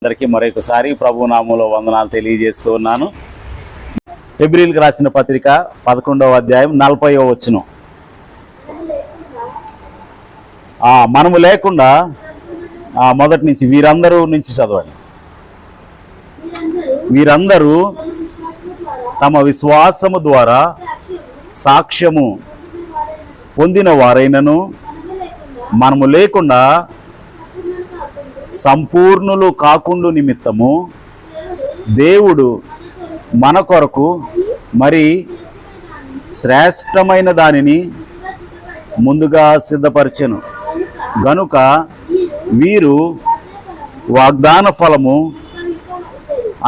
అందరికీ మరొకసారి ప్రభు నామములో వందనాలు తెలియజేస్తూ ఉన్నాను. హెబ్రీయులకు రాసిన పత్రిక 11వ అధ్యాయం 40వ వచనం. మనము లేకుండా మొదటి నుంచి వీరందరూ నుంచి చదవండి. వీరందరూ తమ విశ్వాసము ద్వారా సాక్ష్యము పొందిన వారైనను మనము లేకుండా సంపూర్ణులు కాకుండు నిమిత్తము దేవుడు మన కొరకు మరి శ్రేష్టమైన దానిని ముందుగా సిద్ధపరచెను గనుక వీరు వాగ్దాన ఫలము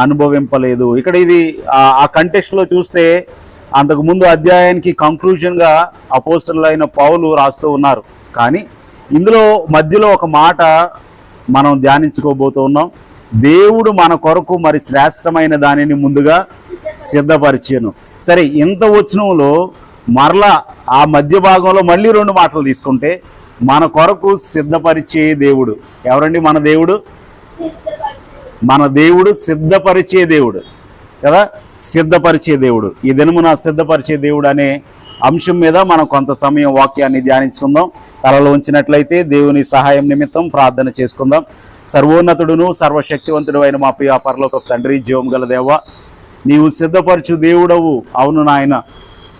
అనుభవింపలేదు. ఇక్కడ ఇది ఆ కంటెక్స్ట్లో చూస్తే అంతకుముందు అధ్యాయానికి కంక్లూజన్గా అపోస్తలుడైన పౌలు రాస్తూ ఉన్నారు. కానీ ఇందులో మధ్యలో ఒక మాట మనం ధ్యానించుకోబోతూ ఉన్నాం. దేవుడు మన కొరకు మరి శ్రేష్టమైన దానిని ముందుగా సిద్ధపరిచాను. సరే, ఇంత వచనంలో మరలా ఆ మధ్య భాగంలో మళ్ళీ 2 మాటలు తీసుకుంటే మన కొరకు సిద్ధపరిచే దేవుడు ఎవరండి? మన దేవుడు సిద్ధపరిచే దేవుడు కదా, సిద్ధపరిచే దేవుడు. ఈ దినమున సిద్ధపరిచే దేవుడు అనే అంశం మీద మనం కొంత సమయం వాక్యాన్ని ధ్యానించుకుందాం. తలలో ఉంచినట్లయితే దేవుని సహాయం నిమిత్తం ప్రార్థన చేసుకుందాం. సర్వోన్నతుడును సర్వశక్తివంతుడు అయిన మా ప్రియ పరలోకపు తండ్రి, జీవం గల దేవా, నీవు సిద్ధపరచు దేవుడవు. అవును నాయన,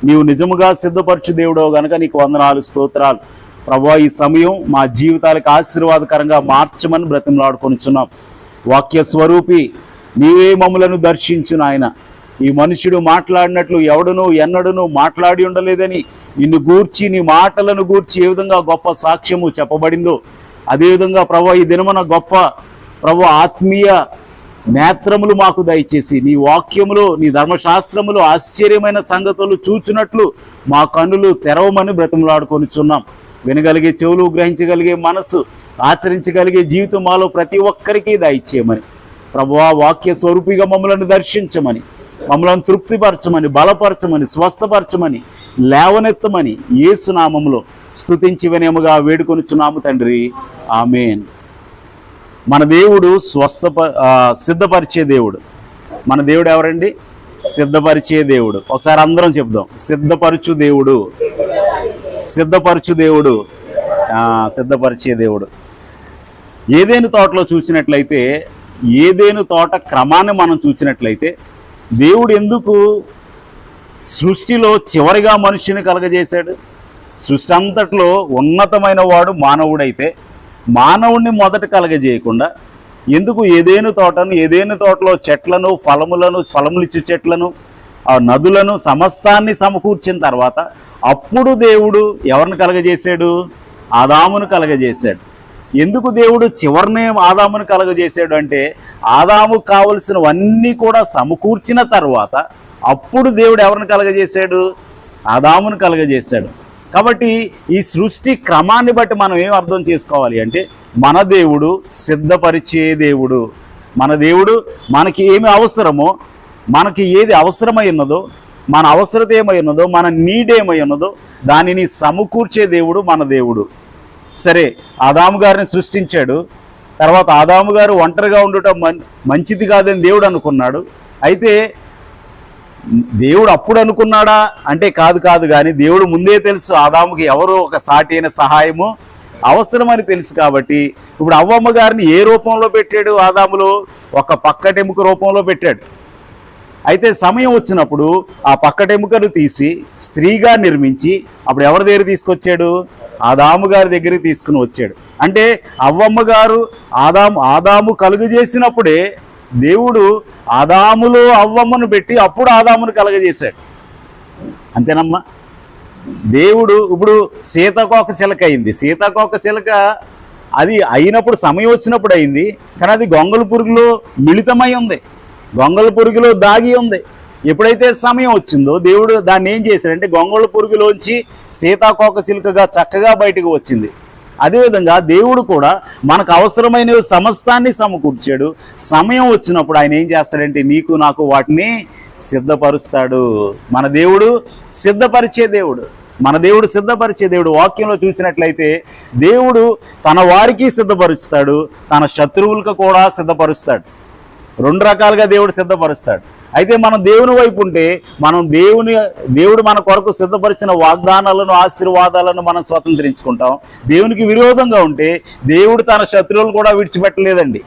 నీవు నిజముగా సిద్ధపరచు దేవుడవు గనక నీకు వందనాలు, స్తోత్రాలు. ప్రభువా, ఈ సమయం మా జీవితాలకు ఆశీర్వాదకరంగా మార్చమని బ్రతిమలాడుకొనిచున్నాం. వాక్య స్వరూపి నీవే మమ్ములను దర్శించు నాయన. ఈ మనుషుడు మాట్లాడినట్లు ఎవడును ఎన్నడూను మాట్లాడి ఉండలేదని నిన్ను గూర్చి, నీ మాటలను గూర్చి ఏ విధంగా గొప్ప సాక్ష్యము చెప్పబడిందో అదేవిధంగా ప్రభు ఈ దినమున గొప్ప ప్రభు ఆత్మీయ నేత్రములు మాకు దయచేసి నీ వాక్యములు, నీ ధర్మశాస్త్రములు ఆశ్చర్యమైన సంగతులు చూచినట్లు మా కన్నులు తెరవమని బ్రతిమలాడుకొనిచున్నాం. వినగలిగే చెవులు, గ్రహించగలిగే మనస్సు, ఆచరించగలిగే జీవితం మాలో ప్రతి ఒక్కరికి దయచేయమని ప్రభువా, వాక్య స్వరూపిగా మమ్మలను దర్శించమని, మమ్మలను తృప్తిపరచమని, బలపరచమని, స్వస్థపరచమని, లేవనెత్తమని యేసు నామములో స్తుతించి వినయముగా వేడుకొనుచున్నాము తండ్రి, ఆమేన్. మన దేవుడు సిద్ధపరిచే దేవుడు. మన దేవుడు ఎవరండి? సిద్ధపరిచే దేవుడు. ఒకసారి అందరం చెప్దాం, సిద్ధపరచు దేవుడు, సిద్ధపరచు దేవుడు, సిద్ధపరిచే దేవుడు. ఏదేను తోటలో చూసినట్లయితే, ఏదేను తోట క్రమాన్ని మనం చూసినట్లయితే, దేవుడు ఎందుకు సృష్టిలో చివరిగా మనుష్యుని కలగజేశాడు? సృష్టి అంతట్లో ఉన్నతమైన వాడు మానవుడైతే మానవుడిని మొదట కలగజేయకుండా ఎందుకు ఏదేను తోటలో చెట్లను, ఫలములిచ్చు చెట్లను, ఆ నదులను, సమస్తాన్ని సమకూర్చిన తర్వాత అప్పుడు దేవుడు ఎవరిని కలగజేశాడు? ఆదామును కలగజేశాడు. ఎందుకు దేవుడు చివరినే ఆదామును కలగజేశాడు అంటే, ఆదాముకు కావలసినవన్నీ కూడా సమకూర్చిన తర్వాత అప్పుడు దేవుడు ఎవరిని కలగజేశాడు? ఆదామును కలగజేశాడు. కాబట్టి ఈ సృష్టి క్రమాన్ని బట్టి మనం ఏం అర్థం చేసుకోవాలి అంటే, మన దేవుడు సిద్ధపరిచే దేవుడు. మన దేవుడు మనకి ఏమి అవసరమో, మనకి ఏది అవసరమై ఉన్నదో, మన అవసరత ఏమై ఉన్నదో, మన నీడ్ ఏమై ఉన్నదో దానిని సమకూర్చే దేవుడు మన దేవుడు. సరే, ఆదాము గారిని సృష్టించాడు. తర్వాత ఆదాము గారు ఒంటరిగా ఉండటం మంచిది కాదని దేవుడు అనుకున్నాడు. అయితే దేవుడు అప్పుడు అనుకున్నాడా అంటే కాదు కానీ దేవుడు ముందే తెలుసు ఆదాముకి ఎవరో ఒక సాటి అయిన సహాయము అవసరమని తెలుసు. కాబట్టి ఇప్పుడు అవ్వమ్మ గారిని ఏ రూపంలో పెట్టాడు? ఆదాములో ఒక పక్కటెముక రూపంలో పెట్టాడు. అయితే సమయం వచ్చినప్పుడు ఆ పక్కటెముకను తీసి స్త్రీగా నిర్మించి అప్పుడు ఎవరి దగ్గర తీసుకొచ్చాడు? ఆదాము గారి దగ్గరికి తీసుకుని వచ్చాడు. అంటే అవ్వమ్మ గారు ఆదాము కలుగజేసినప్పుడే దేవుడు ఆదాములో అవ్వమ్మను పెట్టి అప్పుడు ఆదామును కలగజేశాడు. అంతేనమ్మా? దేవుడు ఇప్పుడు సీతాకోక చిలక అయింది. సీతాకోక చిలక అది అయినప్పుడు సమయం వచ్చినప్పుడు అయింది, కానీ అది గొంగళ పురుగులో మిళితమై ఉంది, గొంగళ పురుగులో దాగి ఉంది. ఎప్పుడైతే సమయం వచ్చిందో దేవుడు దాన్ని ఏం చేశాడంటే గొంగళ పురుగులోంచి సీతాకోక చిలుకగా చక్కగా బయటకు వచ్చింది. అదేవిధంగా దేవుడు కూడా మనకు అవసరమైన సమస్తాన్ని సమకూర్చాడు. సమయం వచ్చినప్పుడు ఆయన ఏం చేస్తాడంటే నీకు నాకు వాటిని సిద్ధపరుస్తాడు. మన దేవుడు సిద్ధపరిచే దేవుడు. మన దేవుడు సిద్ధపరిచే దేవుడు. వాక్యంలో చూసినట్లయితే దేవుడు తన వారికి సిద్ధపరుస్తాడు, తన శత్రువులకు కూడా సిద్ధపరుస్తాడు. రెండు రకాలుగా దేవుడు సిద్ధపరుస్తాడు. అయితే మనం దేవుని వైపు ఉంటే మనం దేవుడు మన కొరకు సిద్ధపరిచిన వాగ్దానాలను, ఆశీర్వాదాలను మనం స్వతంత్రించుకుంటాం. దేవునికి విరోధంగా ఉంటే దేవుడు తన శత్రువులు కూడా విడిచిపెట్టలేదండి.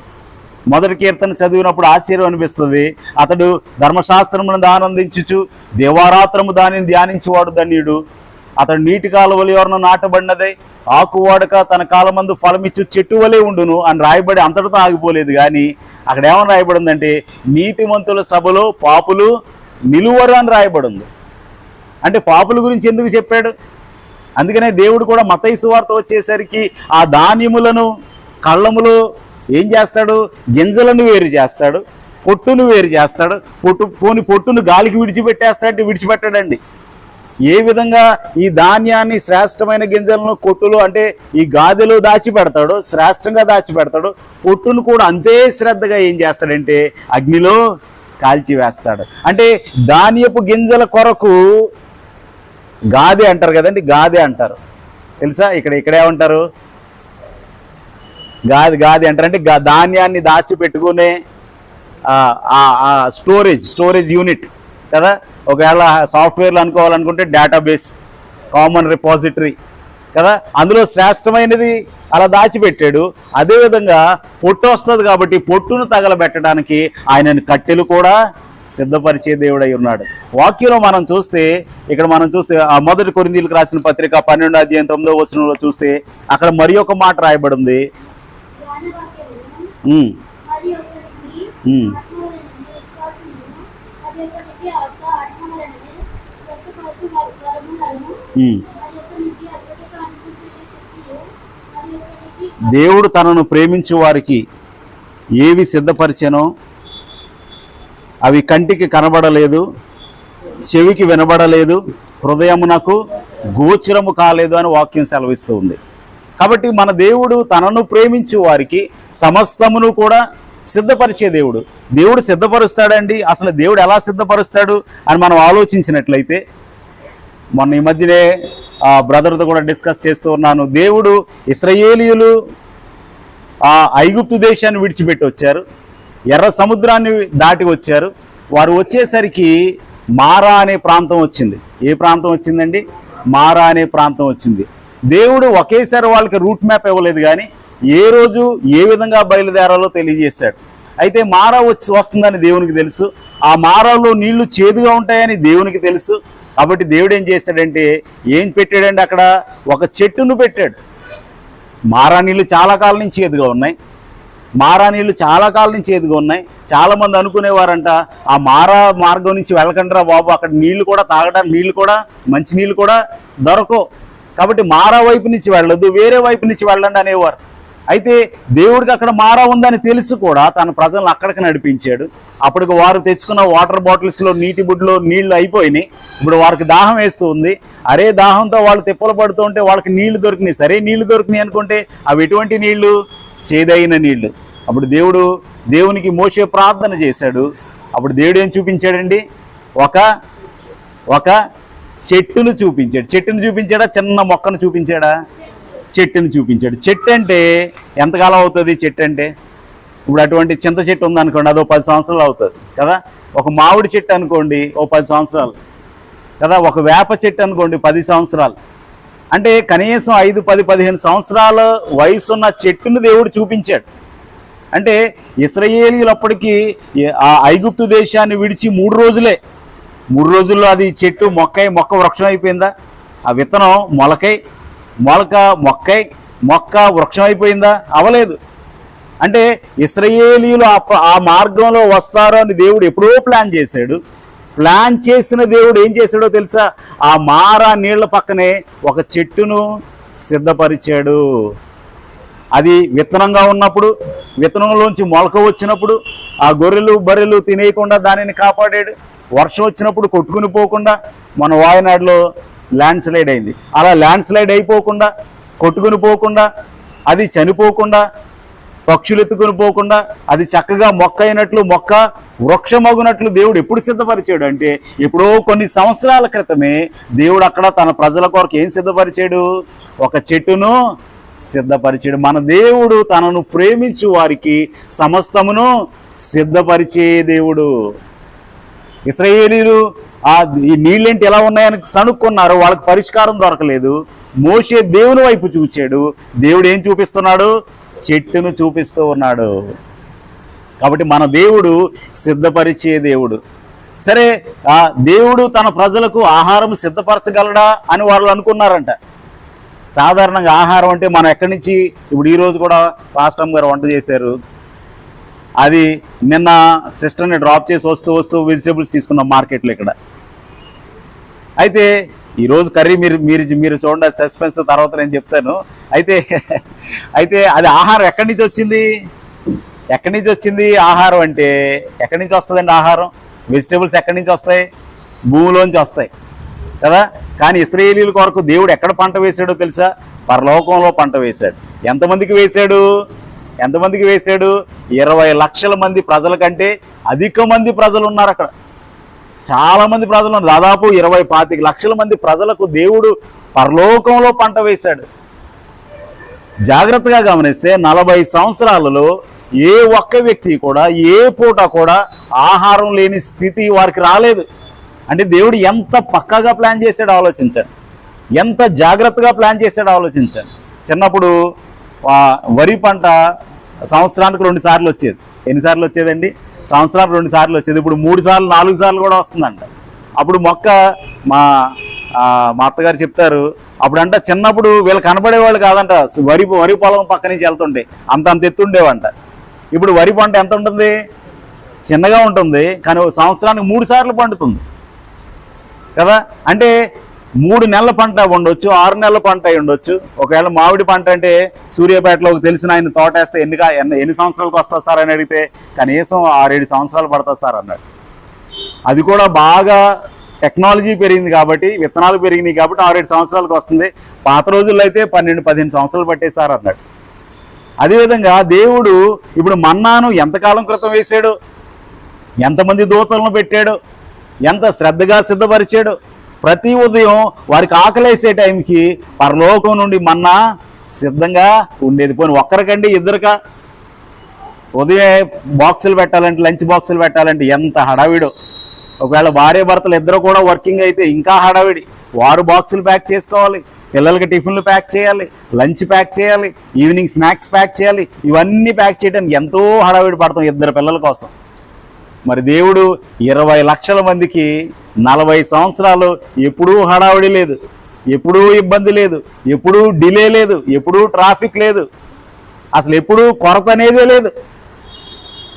మొదటి కీర్తన చదివినప్పుడు ఆశ్చర్యం అనిపిస్తుంది. అతడు ధర్మశాస్త్రమును ఆనందించుచు దేవారాత్రము దానిని ధ్యానించువాడు ధన్యుడు. అతడు నీటి కాలువల ఎవరిన నాటబడినదే, ఆకువాడక తన కాలమందు ఫలమిచ్చు చెట్టు వలె ఉండును అని రాయబడి అంతటితో ఆగిపోలేదు. కానీ అక్కడ ఏమని రాయబడిందంటే నీతిమంతుల సభలో పాపులు నిలువరు అని రాయబడింది. అంటే పాపుల గురించి ఎందుకు చెప్పాడు? అందుకనే దేవుడు కూడా మత్తయి సువార్త వచ్చేసరికి ఆ ధాన్యములను కళ్ళములో ఏం చేస్తాడు? గింజలను వేరు చేస్తాడు, పొట్టును వేరు చేస్తాడు. పొట్టును గాలికి విడిచిపెట్టాడండి. ఏ విధంగా ఈ ధాన్యాన్ని, శ్రేష్టమైన గింజలను కొట్టులు అంటే ఈ గాదిలో దాచిపెడతాడు, శ్రేష్టంగా దాచిపెడతాడు. పొట్టును కూడా అంతే శ్రద్ధగా ఏం చేస్తాడంటే అగ్నిలో కాల్చివేస్తాడు. అంటే ధాన్యపు గింజల కొరకు గాది అంటారు కదండి, గాది అంటారు తెలుసా? ఇక్కడేమంటారు? గాది అంటారు. అంటే ధాన్యాన్ని దాచిపెట్టుకునే స్టోరేజ్ యూనిట్ కదా. ఒకవేళ సాఫ్ట్వేర్లు అనుకోవాలనుకుంటే డేటాబేస్, కామన్ రిపాజిటరీ కదా, అందులో శ్రేష్టమైనది అలా దాచిపెట్టాడు. అదేవిధంగా పొట్టు వస్తుంది కాబట్టి పొట్టును తగలబెట్టడానికి ఆయనను కట్టెలు కూడా సిద్ధపరిచే దేవుడై ఉన్నాడు. వాక్యంలో మనం చూస్తే ఆ మొదటి కొరింథీయులకు రాసిన పత్రిక 12:9 చూస్తే అక్కడ మరి ఒక మాట రాయబడింది. దేవుడు తనను ప్రేమించు వారికి ఏవి సిద్ధపరిచెనో అవి కంటికి కనబడలేదు, చెవికి వినబడలేదు, హృదయమునకు గోచరము కాలేదు అని వాక్యం సెలవిస్తూ ఉంది. కాబట్టి మన దేవుడు తనను ప్రేమించు వారికి సమస్తమును కూడా సిద్ధపరిచే దేవుడు. దేవుడు సిద్ధపరుస్తాడండి. అసలు దేవుడు ఎలా సిద్ధపరుస్తాడు అని మనం ఆలోచించినట్లయితే, మొన్న ఈ మధ్యనే బ్రదర్తో కూడా డిస్కస్ చేస్తూ ఉన్నాను. దేవుడు ఇశ్రాయేలీయులు ఆ ఐగుప్తు దేశాన్ని విడిచిపెట్టి వచ్చారు, ఎర్ర సముద్రాన్ని దాటి వచ్చారు. వారు వచ్చేసరికి మారా అనే ప్రాంతం వచ్చింది. ఏ ప్రాంతం వచ్చిందండి? మారా అనే ప్రాంతం వచ్చింది. దేవుడు ఒకేసారి వాళ్ళకి రూట్ మ్యాప్ ఇవ్వలేదు, కానీ ఏ రోజు ఏ విధంగా బయలుదేరాలో తెలియజేశాడు. అయితే మారా వస్తుందని దేవునికి తెలుసు, ఆ మారాలో నీళ్లు చేదుగా ఉంటాయని దేవునికి తెలుసు. కాబట్టి దేవుడు ఏం చేశాడంటే ఏం పెట్టాడండి? అక్కడ ఒక చెట్టును పెట్టాడు. మారా నీళ్ళు చాలా కాలం నుంచి చేదుగా ఉన్నాయి. చాలామంది అనుకునేవారంట ఆ మారా మార్గం నుంచి వెళ్ళకండిరా బాబు, అక్కడ నీళ్లు కూడా తాగడానికి నీళ్లు కూడా మంచి నీళ్ళు కూడా దొరకవు, కాబట్టి మారా వైపు నుంచి వెళ్ళొద్దు, వేరే వైపు నుంచి వెళ్ళండి అనేవారు. అయితే దేవుడికి అక్కడ మారా ఉందని తెలుసు కూడా తన ప్రజలను అక్కడికి నడిపించాడు. అప్పటికి వారు తెచ్చుకున్న వాటర్ బాటిల్స్లో నీటి బుడ్లో నీళ్లు అయిపోయినాయి. ఇప్పుడు వారికి దాహం వేస్తూ ఉంది. అరే దాహంతో వాళ్ళు తిప్పలు పడుతూ ఉంటే వాళ్ళకి నీళ్లు దొరికినాయి. సరే నీళ్లు దొరికినాయి అనుకుంటే అవి ఎటువంటి నీళ్లు? చేదైన నీళ్లు. అప్పుడు దేవునికి మోషే ప్రార్థన చేశాడు. అప్పుడు దేవుడు ఏం చూపించాడండి? ఒక చెట్టును చూపించాడా? చిన్న మొక్కను చూపించాడా? చెట్టును చూపించాడు. చెట్టు అంటే ఎంతకాలం అవుతుంది? చెట్టు అంటే ఇప్పుడు అటువంటి చింత చెట్టు ఉందనుకోండి, అదో 10 సంవత్సరాలు అవుతుంది కదా. ఒక మామిడి చెట్టు అనుకోండి, ఓ 10 సంవత్సరాలు కదా. ఒక వేప చెట్టు అనుకోండి, 10 సంవత్సరాలు. అంటే కనీసం 5, 10, 15 సంవత్సరాల వయసున్న చెట్టును దేవుడు చూపించాడు. అంటే ఇశ్రాయేలీయులు అప్పటికి ఆ ఐగుప్తు దేశాన్ని విడిచి 3 రోజుల్లో అది చెట్టు మొక్క వృక్షం అయిపోయిందా? ఆ విత్తనం మొక్క వృక్షం అయిపోయిందా? అవలేదు. అంటే ఇశ్రాయేలీయులు ఆ మార్గంలో వస్తారు అని దేవుడు ఎప్పుడో ప్లాన్ చేశాడు. ప్లాన్ చేసిన దేవుడు ఏం చేశాడో తెలుసా? ఆ మారా నీళ్ల పక్కనే ఒక చెట్టును సిద్ధపరిచాడు. అది విత్తనంగా ఉన్నప్పుడు, విత్తనంలోంచి మొలక వచ్చినప్పుడు ఆ గొర్రెలు బర్రెలు తినేయకుండా దానిని కాపాడాడు. వర్షం వచ్చినప్పుడు కొట్టుకుని పోకుండా, మన వాయనాడులో ల్యాండ్ స్లైడ్ అయింది, అలా ల్యాండ్ స్లైడ్ అయిపోకుండా, కొట్టుకుని పోకుండా, అది చనిపోకుండా పక్షులు ఎత్తుకుని పోకుండా అది చక్కగా మొక్క అయినట్లు మొక్క వృక్షమగునట్లు దేవుడు ఎప్పుడు సిద్ధపరిచాడు అంటే ఎప్పుడో కొన్ని సంవత్సరాల క్రితమే దేవుడు అక్కడ తన ప్రజల కొరకు ఏం సిద్ధపరిచాడు? ఒక చెట్టును సిద్ధపరిచాడు. మన దేవుడు తనను ప్రేమించు వారికి సమస్తమును సిద్ధపరిచే దేవుడు. ఇశ్రాయేలీయులు ఈ నీళ్ళేంటి ఎలా ఉన్నాయని సణుక్కున్నారు, వాళ్ళకి పరిష్కారం దొరకలేదు. మోషే దేవుని వైపు చూచాడు, దేవుడు ఏం చూపిస్తున్నాడు? చెట్టును చూపిస్తూ ఉన్నాడు. కాబట్టి మన దేవుడు సిద్ధపరిచే దేవుడు. సరే, ఆ దేవుడు తన ప్రజలకు ఆహారం సిద్ధపరచగలడా అని వాళ్ళు అనుకున్నారంట. సాధారణంగా ఆహారం అంటే మనం ఎక్కడి నుంచి, ఇప్పుడు ఈరోజు కూడా పాస్టమ్ గారు వంట చేశారు, అది నిన్న సిస్టర్ని డ్రాప్ చేసి వస్తూ వెజిటేబుల్స్ తీసుకున్నాం మార్కెట్లో ఇక్కడ. అయితే ఈరోజు కర్రీ మీరు చూడండి, సస్పెన్స్ తర్వాత నేను చెప్తాను. అయితే అది ఆహారం ఎక్కడి నుంచి వచ్చింది? ఎక్కడి నుంచి వచ్చింది ఆహారం అంటే? ఎక్కడి నుంచి వస్తుందండి ఆహారం? వెజిటేబుల్స్ ఎక్కడి నుంచి వస్తాయి? భూమిలోంచి వస్తాయి కదా. కానీ ఇశ్రాయేలీయుల కొరకు దేవుడు ఎక్కడ పంట వేశాడో తెలుసా? పరలోకంలో పంట వేశాడు. ఎంతమందికి వేశాడు? 20 లక్షల మంది ప్రజల కంటే అధిక మంది ప్రజలు ఉన్నారు అక్కడ. చాలా మంది ప్రజలు ఉన్నారు. దాదాపు 25 లక్షల మంది ప్రజలకు దేవుడు పరలోకంలో పంట వేశాడు. జాగ్రత్తగా గమనిస్తే 40 సంవత్సరాలలో ఏ ఒక్క వ్యక్తి కూడా ఏ పూట కూడా ఆహారం లేని స్థితి వారికి రాలేదు. అంటే దేవుడు ఎంత పక్కాగా ప్లాన్ చేశాడో ఆలోచించండి, ఎంత జాగ్రత్తగా ప్లాన్ చేశాడో ఆలోచించండి. చిన్నప్పుడు వరి పంట సంవత్సరానికి 2 సార్లు వచ్చేది. ఎన్నిసార్లు వచ్చేదండి? సంవత్సరానికి 2 సార్లు వచ్చేది. ఇప్పుడు 3 సార్లు 4 సార్లు కూడా వస్తుందంట. అప్పుడు మొక్క మా అత్తగారు చెప్తారు, అప్పుడంట చిన్నప్పుడు వీళ్ళు కనబడేవాళ్ళు కాదంట, వరి పొలం పక్క నుంచి వెళ్తుండే అంత ఎత్తుండేవంట. ఇప్పుడు వరి పంట ఎంత ఉంటుంది? చిన్నగా ఉంటుంది, కానీ సంవత్సరానికి 3 సార్లు పండుతుంది కదా. అంటే 3 నెలల పంట ఉండొచ్చు, 6 నెలల పంట అయి ఉండొచ్చు. ఒకవేళ మామిడి పంట అంటే సూర్యాపేటలో తెలిసిన ఆయన తోటేస్తే ఎన్ని సంవత్సరాలకు వస్తుంది సార్ అని అడిగితే కనీసం 6-7 సంవత్సరాలు పడుతుంది సార్ అన్నాడు. అది కూడా బాగా టెక్నాలజీ పెరిగింది కాబట్టి, విత్తనాలు పెరిగినాయి కాబట్టి 6-7 సంవత్సరాలకు వస్తుంది. పాత రోజుల్లో అయితే 12-15 సంవత్సరాలు పట్టేది సార్ అన్నాడు. అదేవిధంగా దేవుడు ఇప్పుడు మన్నాను ఎంతకాలం క్రితం వేశాడు, ఎంతమంది దూతలను పెట్టాడు, ఎంత శ్రద్ధగా సిద్ధపరిచాడు. ప్రతి ఉదయం వారికి ఆకలేసే టైంకి పరలోకం నుండి మన్నా సిద్ధంగా ఉండేది. పోనీ ఒక్కరికండి, ఇద్దరికా? ఉదయం బాక్సులు పెట్టాలంటే, లంచ్ బాక్సులు పెట్టాలంటే ఎంత హడావిడో. ఒకవేళ భార్య భర్తలు ఇద్దరు కూడా వర్కింగ్ అయితే ఇంకా హడావిడి. వారు బాక్సులు ప్యాక్ చేసుకోవాలి, పిల్లలకి టిఫిన్లు ప్యాక్ చేయాలి, లంచ్ ప్యాక్ చేయాలి, ఈవినింగ్ స్నాక్స్ ప్యాక్ చేయాలి. ఇవన్నీ ప్యాక్ చేయడానికి ఎంతో హడావిడి పడతాం 2 పిల్లల కోసం. మరి దేవుడు 20 లక్షల మందికి 40 సంవత్సరాలు ఎప్పుడూ హడావిడి లేదు, ఎప్పుడూ ఇబ్బంది లేదు, ఎప్పుడూ డిలే లేదు, ఎప్పుడూ ట్రాఫిక్ లేదు, అసలు ఎప్పుడూ కొరత అనేదే లేదు.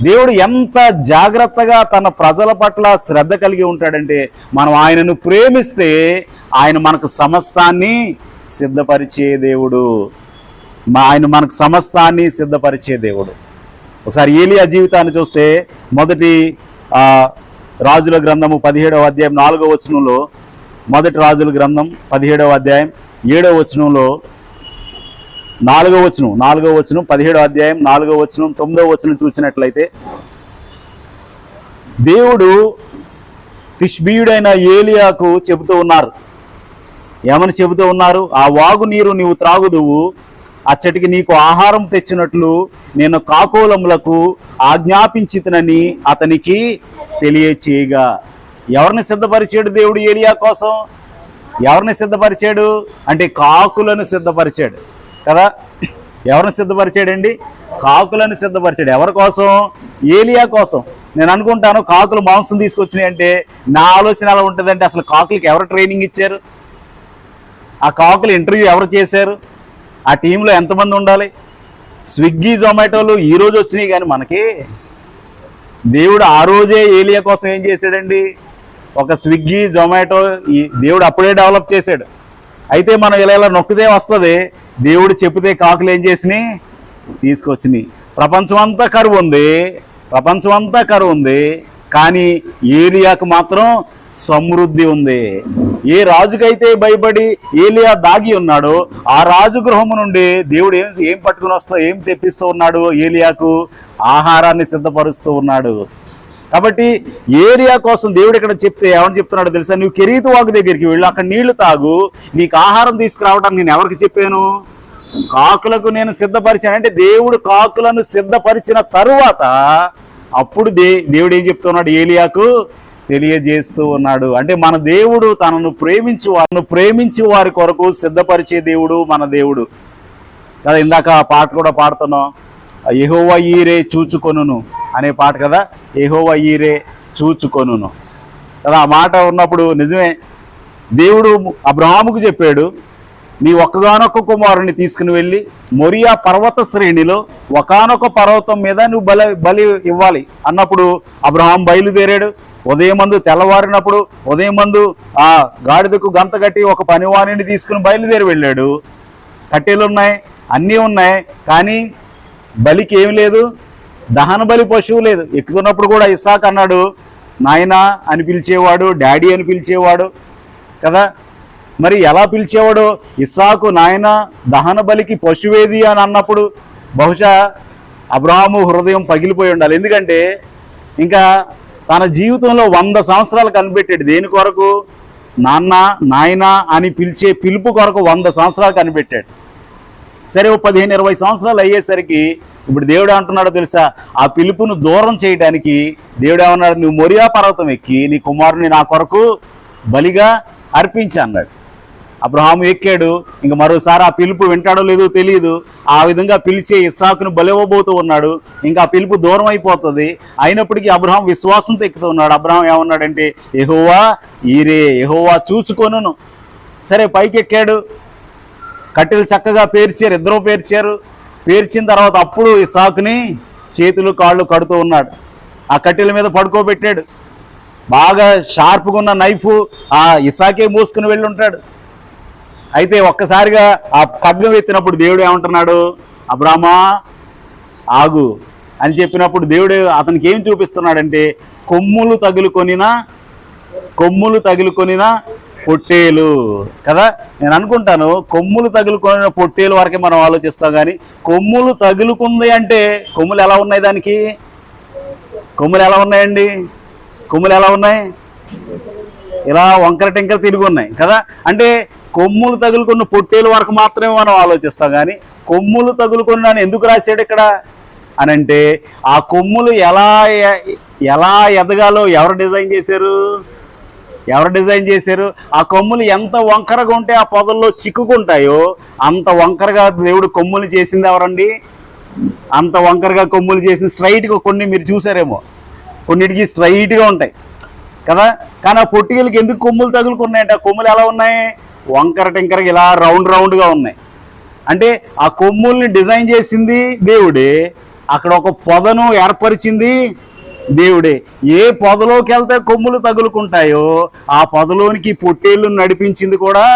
దేవుడు ఎంత జాగ్రత్తగా తన ప్రజల పట్ల శ్రద్ధ కలిగి ఉంటాడంటే, మనం ఆయనను ప్రేమిస్తే ఆయన మనకు సమస్తాన్ని సిద్ధపరిచే దేవుడు. ఆయన మనకు సమస్తాన్ని సిద్ధపరిచే దేవుడు. ఒకసారి ఏలియా జీవితాన్ని చూస్తే మొదటి రాజుల గ్రంథము 17వ అధ్యాయం 4వ వచనంలో, మొదటి రాజుల గ్రంథం 17వ అధ్యాయం 7వ వచనంలో, 4వ వచనం 17వ అధ్యాయం 4వ వచనం 9వ వచనం చూసినట్లయితే దేవుడు తిష్బీయుడైన ఏలియాకు చెబుతూ ఉన్నారు. ఏమని చెబుతూ ఉన్నారు? ఆ వాగు నీరు నీవు త్రాగుదువు, అచ్చటికి నీకు ఆహారం తెచ్చినట్లు నేను కాకోలములకు ఆజ్ఞాపించితనని అతనికి తెలియచేయగా. ఎవరిని సిద్ధపరిచాడు దేవుడు ఏలియా కోసం? ఎవరిని సిద్ధపరిచాడు అంటే కాకులను సిద్ధపరిచాడు కదా. ఎవరిని సిద్ధపరిచాడండి? కాకులను సిద్ధపరిచాడు. ఎవరి కోసం? ఏలియా కోసం. నేను అనుకుంటాను కాకులు మాంసం తీసుకొచ్చినాయి అంటే నా ఆలోచన ఎలా ఉంటుందంటే, అసలు కాకులకి ఎవరు ట్రైనింగ్ ఇచ్చారు? ఆ కాకులు ఇంటర్వ్యూ ఎవరు చేశారు? ఆ టీంలో ఎంతమంది ఉండాలి? స్విగ్గీ జొమాటోలు ఈరోజు వచ్చినాయి, కానీ మనకి దేవుడు ఆ రోజే ఏలియా కోసం ఏం చేశాడండి? ఒక స్విగ్గీ జొమాటో దేవుడు అప్పుడే డెవలప్ చేశాడు. అయితే మనం ఇలా నొక్కితే వస్తుంది, దేవుడు చెప్తే కాకులు ఏం చేసినాయి? తీసుకొచ్చినాయి. ప్రపంచం అంతా కరువు ఉంది, కానీ ఏలియాకు మాత్రం సమృద్ధి ఉంది. ఏ రాజుకైతే భయపడి ఏలియా దాగి ఉన్నాడో ఆ రాజు గృహము నుండి దేవుడు ఏం పట్టుకుని ఏం తెప్పిస్తూ ఉన్నాడు? ఏలియాకు ఆహారాన్ని సిద్ధపరుస్తూ ఉన్నాడు. కాబట్టి ఏలియా కోసం దేవుడు ఇక్కడ చెప్తే ఏమని చెప్తున్నాడో తెలుసా? నువ్వు కెరీతు వాగు దగ్గరికి వెళ్ళు, అక్కడ నీళ్లు తాగు, నీకు ఆహారం తీసుకురావడానికి నేను ఎవరికి చెప్పాను? కాకులకు నేను సిద్ధపరిచాను. అంటే దేవుడు కాకులను సిద్ధపరిచిన తరువాత అప్పుడు దేవుడు ఏం చెప్తున్నాడు? ఏలియాకు తెలియజేస్తూ ఉన్నాడు. అంటే మన దేవుడు తనను ప్రేమించు వారి కొరకు సిద్ధపరిచే దేవుడు మన దేవుడు కదా. ఇందాక ఆ పాట కూడా పాడుతున్నాం, యెహోవా ఈరే చూచుకొనును అనే పాట కదా. యెహోవా ఈరే చూచుకొనును కదా. ఆ మాట ఉన్నప్పుడు నిజమే, దేవుడు అబ్రహాముకు చెప్పాడు, నీ ఒక్కగానొక్క కుమారుని తీసుకుని వెళ్ళి మొరియా పర్వత శ్రేణిలో ఒకానొక పర్వతం మీద నువ్వు బలి ఇవ్వాలి అన్నప్పుడు అబ్రహాం బయలుదేరాడు. ఉదయమందు తెల్లవారినప్పుడు ఉదయమందు ఆ గాడిదకు గంత కట్టి ఒక పనివాణిని తీసుకుని బయలుదేరి వెళ్ళాడు. కట్టెలు ఉన్నాయి, అన్నీ ఉన్నాయి, కానీ బలికి ఏమి లేదు, దహన బలి పశువు లేదు. ఎక్కుతున్నప్పుడు కూడా ఇస్సాకు అన్నాడు నాయనా అని పిలిచేవాడు, డాడీ అని పిలిచేవాడు కదా. మరి ఎలా పిలిచేవాడు? ఇస్సాకు నాయన దహన బలికి పశువేది అని అన్నప్పుడు బహుశా అబ్రహాము హృదయం పగిలిపోయి ఉండాలి. ఎందుకంటే ఇంకా తన జీవితంలో 100 సంవత్సరాలు కనిపెట్టాడు. దేని కొరకు? నాన్న నాయన అని పిలిచే పిలుపు కొరకు 100 సంవత్సరాలు కనిపెట్టాడు. సరే, 15-20 సంవత్సరాలు అయ్యేసరికి ఇప్పుడు దేవుడు ఏమంటున్నాడో తెలుసా? ఆ పిలుపును దూరం చేయడానికి దేవుడు ఏమన్నాడు? నువ్వు మొరియా పర్వతం ఎక్కి నీ కుమారుని నా కొరకు బలిగా అర్పించి అన్నాడు. అబ్రహాము ఎక్కాడు. ఇంక మరోసారి ఆ పిలుపు వింటాడో లేదో తెలియదు. ఆ విధంగా పిలిచే ఇస్సాకును బలివ్వబోతూ ఉన్నాడు. ఇంకా ఆ పిలుపు దూరం అయిపోతుంది. అయినప్పటికీ అబ్రహాం విశ్వాసంతో ఎక్కుతూ ఉన్నాడు. అబ్రహాం ఏమన్నాడంటే యెహోవా ఈరే, యెహోవా చూచుకొనును. సరే, పైకి ఎక్కాడు. కట్టెలు చక్కగా పేర్చారు, ఇద్దరు పేర్చారు. పేర్చిన తర్వాత అప్పుడు ఇస్సాకుని చేతులు కాళ్ళు కడుతూ ఉన్నాడు. ఆ కట్టెల మీద పడుకోబెట్టాడు. బాగా షార్ప్గా ఉన్న నైఫ్ ఆ ఇస్సాకే మోసుకుని వెళ్ళి ఉంటాడు. అయితే ఒక్కసారిగా ఆ ఖడ్గం ఎత్తినప్పుడు దేవుడు ఏమంటున్నాడు? అబ్రామా ఆగు అని చెప్పినప్పుడు దేవుడు అతనికి ఏం చూపిస్తున్నాడంటే కొమ్ములు తగులుకొనిన పొట్టేలు కదా. నేను అనుకుంటాను కొమ్ములు తగులుకొనిన పొట్టేలు వరకే మనం ఆలోచిస్తాం, కానీ కొమ్ములు తగులుకుంది అంటే కొమ్ములు ఎలా ఉన్నాయి? దానికి కొమ్ములు ఎలా ఉన్నాయండి? కొమ్ములు ఎలా ఉన్నాయి? ఇలా వంకర టెంకర తిరిగి ఉన్నాయి కదా. అంటే కొమ్ములు తగులుకున్న పొట్టేలు వరకు మాత్రమే మనం ఆలోచిస్తాం, కానీ కొమ్ములు తగులుకున్న ఎందుకు రాశాడు ఇక్కడ అని అంటే ఆ కొమ్ములు ఎలా ఎదగాలో ఎవరు డిజైన్ చేశారు? ఆ కొమ్ములు ఎంత వంకరగా ఉంటే ఆ పొదల్లో చిక్కుకుంటాయో అంత వంకరగా దేవుడు కొమ్ములు చేసింది ఎవరండి? అంత వంకరగా కొమ్ములు చేసింది. స్ట్రైట్గా కొన్ని మీరు చూసారేమో, కొన్నిటికి స్ట్రైట్గా ఉంటాయి కదా. కానీ ఆ పొట్టికలకి ఎందుకు కొమ్ములు తగులుకున్నాయంటే ఆ కొమ్ములు ఎలా ఉన్నాయి? వంకర టెంకరగా ఇలా రౌండ్గా ఉన్నాయి. అంటే ఆ కొమ్ముల్ని డిజైన్ చేసింది దేవుడే, అక్కడ ఒక పొదను ఏర్పరిచింది దేవుడే. ఏ పొదలోకి వెళ్తే కొమ్ములు తగులుకుంటాయో ఆ పొదలోనికి పొట్టేళ్ళు నడిపించింది కూడా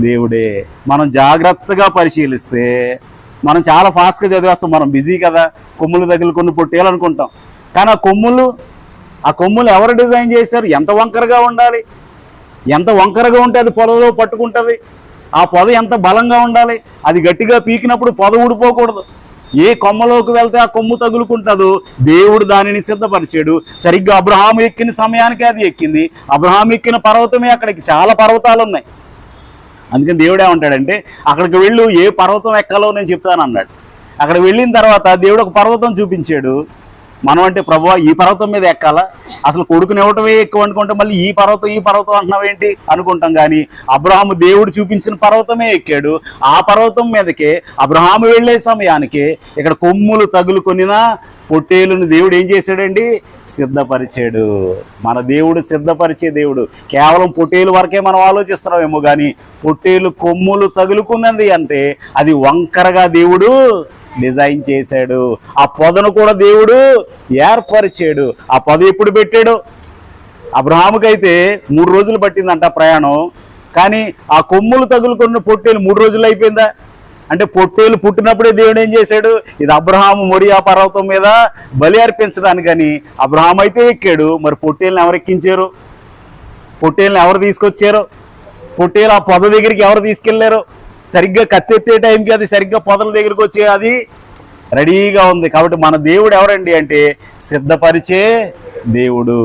దేవుడే. మనం జాగ్రత్తగా పరిశీలిస్తే మనం చాలా ఫాస్ట్గా చదివేస్తాం, మనం బిజీ కదా, కొమ్ములు తగులుకున్న పొట్టేలు అనుకుంటాం. కానీ ఆ కొమ్ములు ఎవరు డిజైన్ చేశారు? ఎంత వంకరగా ఉండాలి? ఎంత వంకరగా ఉంటే అది పొదలో పట్టుకుంటుంది. ఆ పొద ఎంత బలంగా ఉండాలి? అది గట్టిగా పీకినప్పుడు పొద ఊడిపోకూడదు. ఏ కొమ్మలోకి వెళ్తే ఆ కొమ్ము తగులుకుంటుందో దేవుడు దానిని సిద్ధపరిచాడు. సరిగ్గా అబ్రహాము ఎక్కిన సమయానికి అది ఎక్కింది. అబ్రహాము ఎక్కిన పర్వతమే అక్కడికి చాలా పర్వతాలు ఉన్నాయి. అందుకని దేవుడు ఏమంటాడంటే అక్కడికి వెళ్ళు, ఏ పర్వతం ఎక్కాలో నేను చెప్తాను అన్నాడు. అక్కడ వెళ్ళిన తర్వాత దేవుడు ఒక పర్వతం చూపించాడు. మనం అంటే ప్రభువా ఈ పర్వతం మీద ఎక్కాలా, అసలు కొడుకుని ఇవ్వటమే ఎక్కువ అనుకుంటే మళ్ళీ ఈ పర్వతం అంటున్నావేంటి అనుకుంటాం. కానీ అబ్రహాము దేవుడు చూపించిన పర్వతమే ఎక్కాడు. ఆ పర్వతం మీదకే అబ్రహాము వెళ్ళే సమయానికి ఇక్కడ కొమ్ములు తగులుకొనిన పొట్టేలును దేవుడు ఏం చేశాడండి? సిద్ధపరిచాడు. మన దేవుడు సిద్ధపరిచే దేవుడు. కేవలం పొట్టేలు వరకే మనం ఆలోచిస్తున్నామేమో, కానీ పొట్టేలు కొమ్ములు తగులుకున్నది అంటే అది వంకరగా దేవుడు డిజైన్ చేశాడు. ఆ పొదను కూడా దేవుడు ఏర్పరిచాడు. ఆ పొద ఎప్పుడు పెట్టాడు? అబ్రహాముకైతే 3 రోజులు పట్టిందంట ప్రయాణం. కానీ ఆ కొమ్ములు తగులుకున్న పొట్టేలు 3 రోజులు అయిపోయిందా? అంటే పొట్టేలు పుట్టినప్పుడే దేవుడు ఏం చేశాడు, ఇది అబ్రహాము మొరియా పర్వతం మీద బలి అర్పించడానికి అని అబ్రహాం అయితే ఎక్కాడు. మరి పొట్టేళ్ళని ఎవరు ఎక్కించారు, పొట్టేళ్ళని ఎవరు తీసుకొచ్చారు, పొట్టేలు ఆ పొద దగ్గరికి ఎవరు తీసుకెళ్లారు? సరిగ్గా కత్తెత్తే టైంకి అది సరిగ్గా పొదల దగ్గరికి వచ్చి అది రెడీగా ఉంది. కాబట్టి మన దేవుడు ఎవరండి అంటే సిద్ధపరిచే దేవుడు.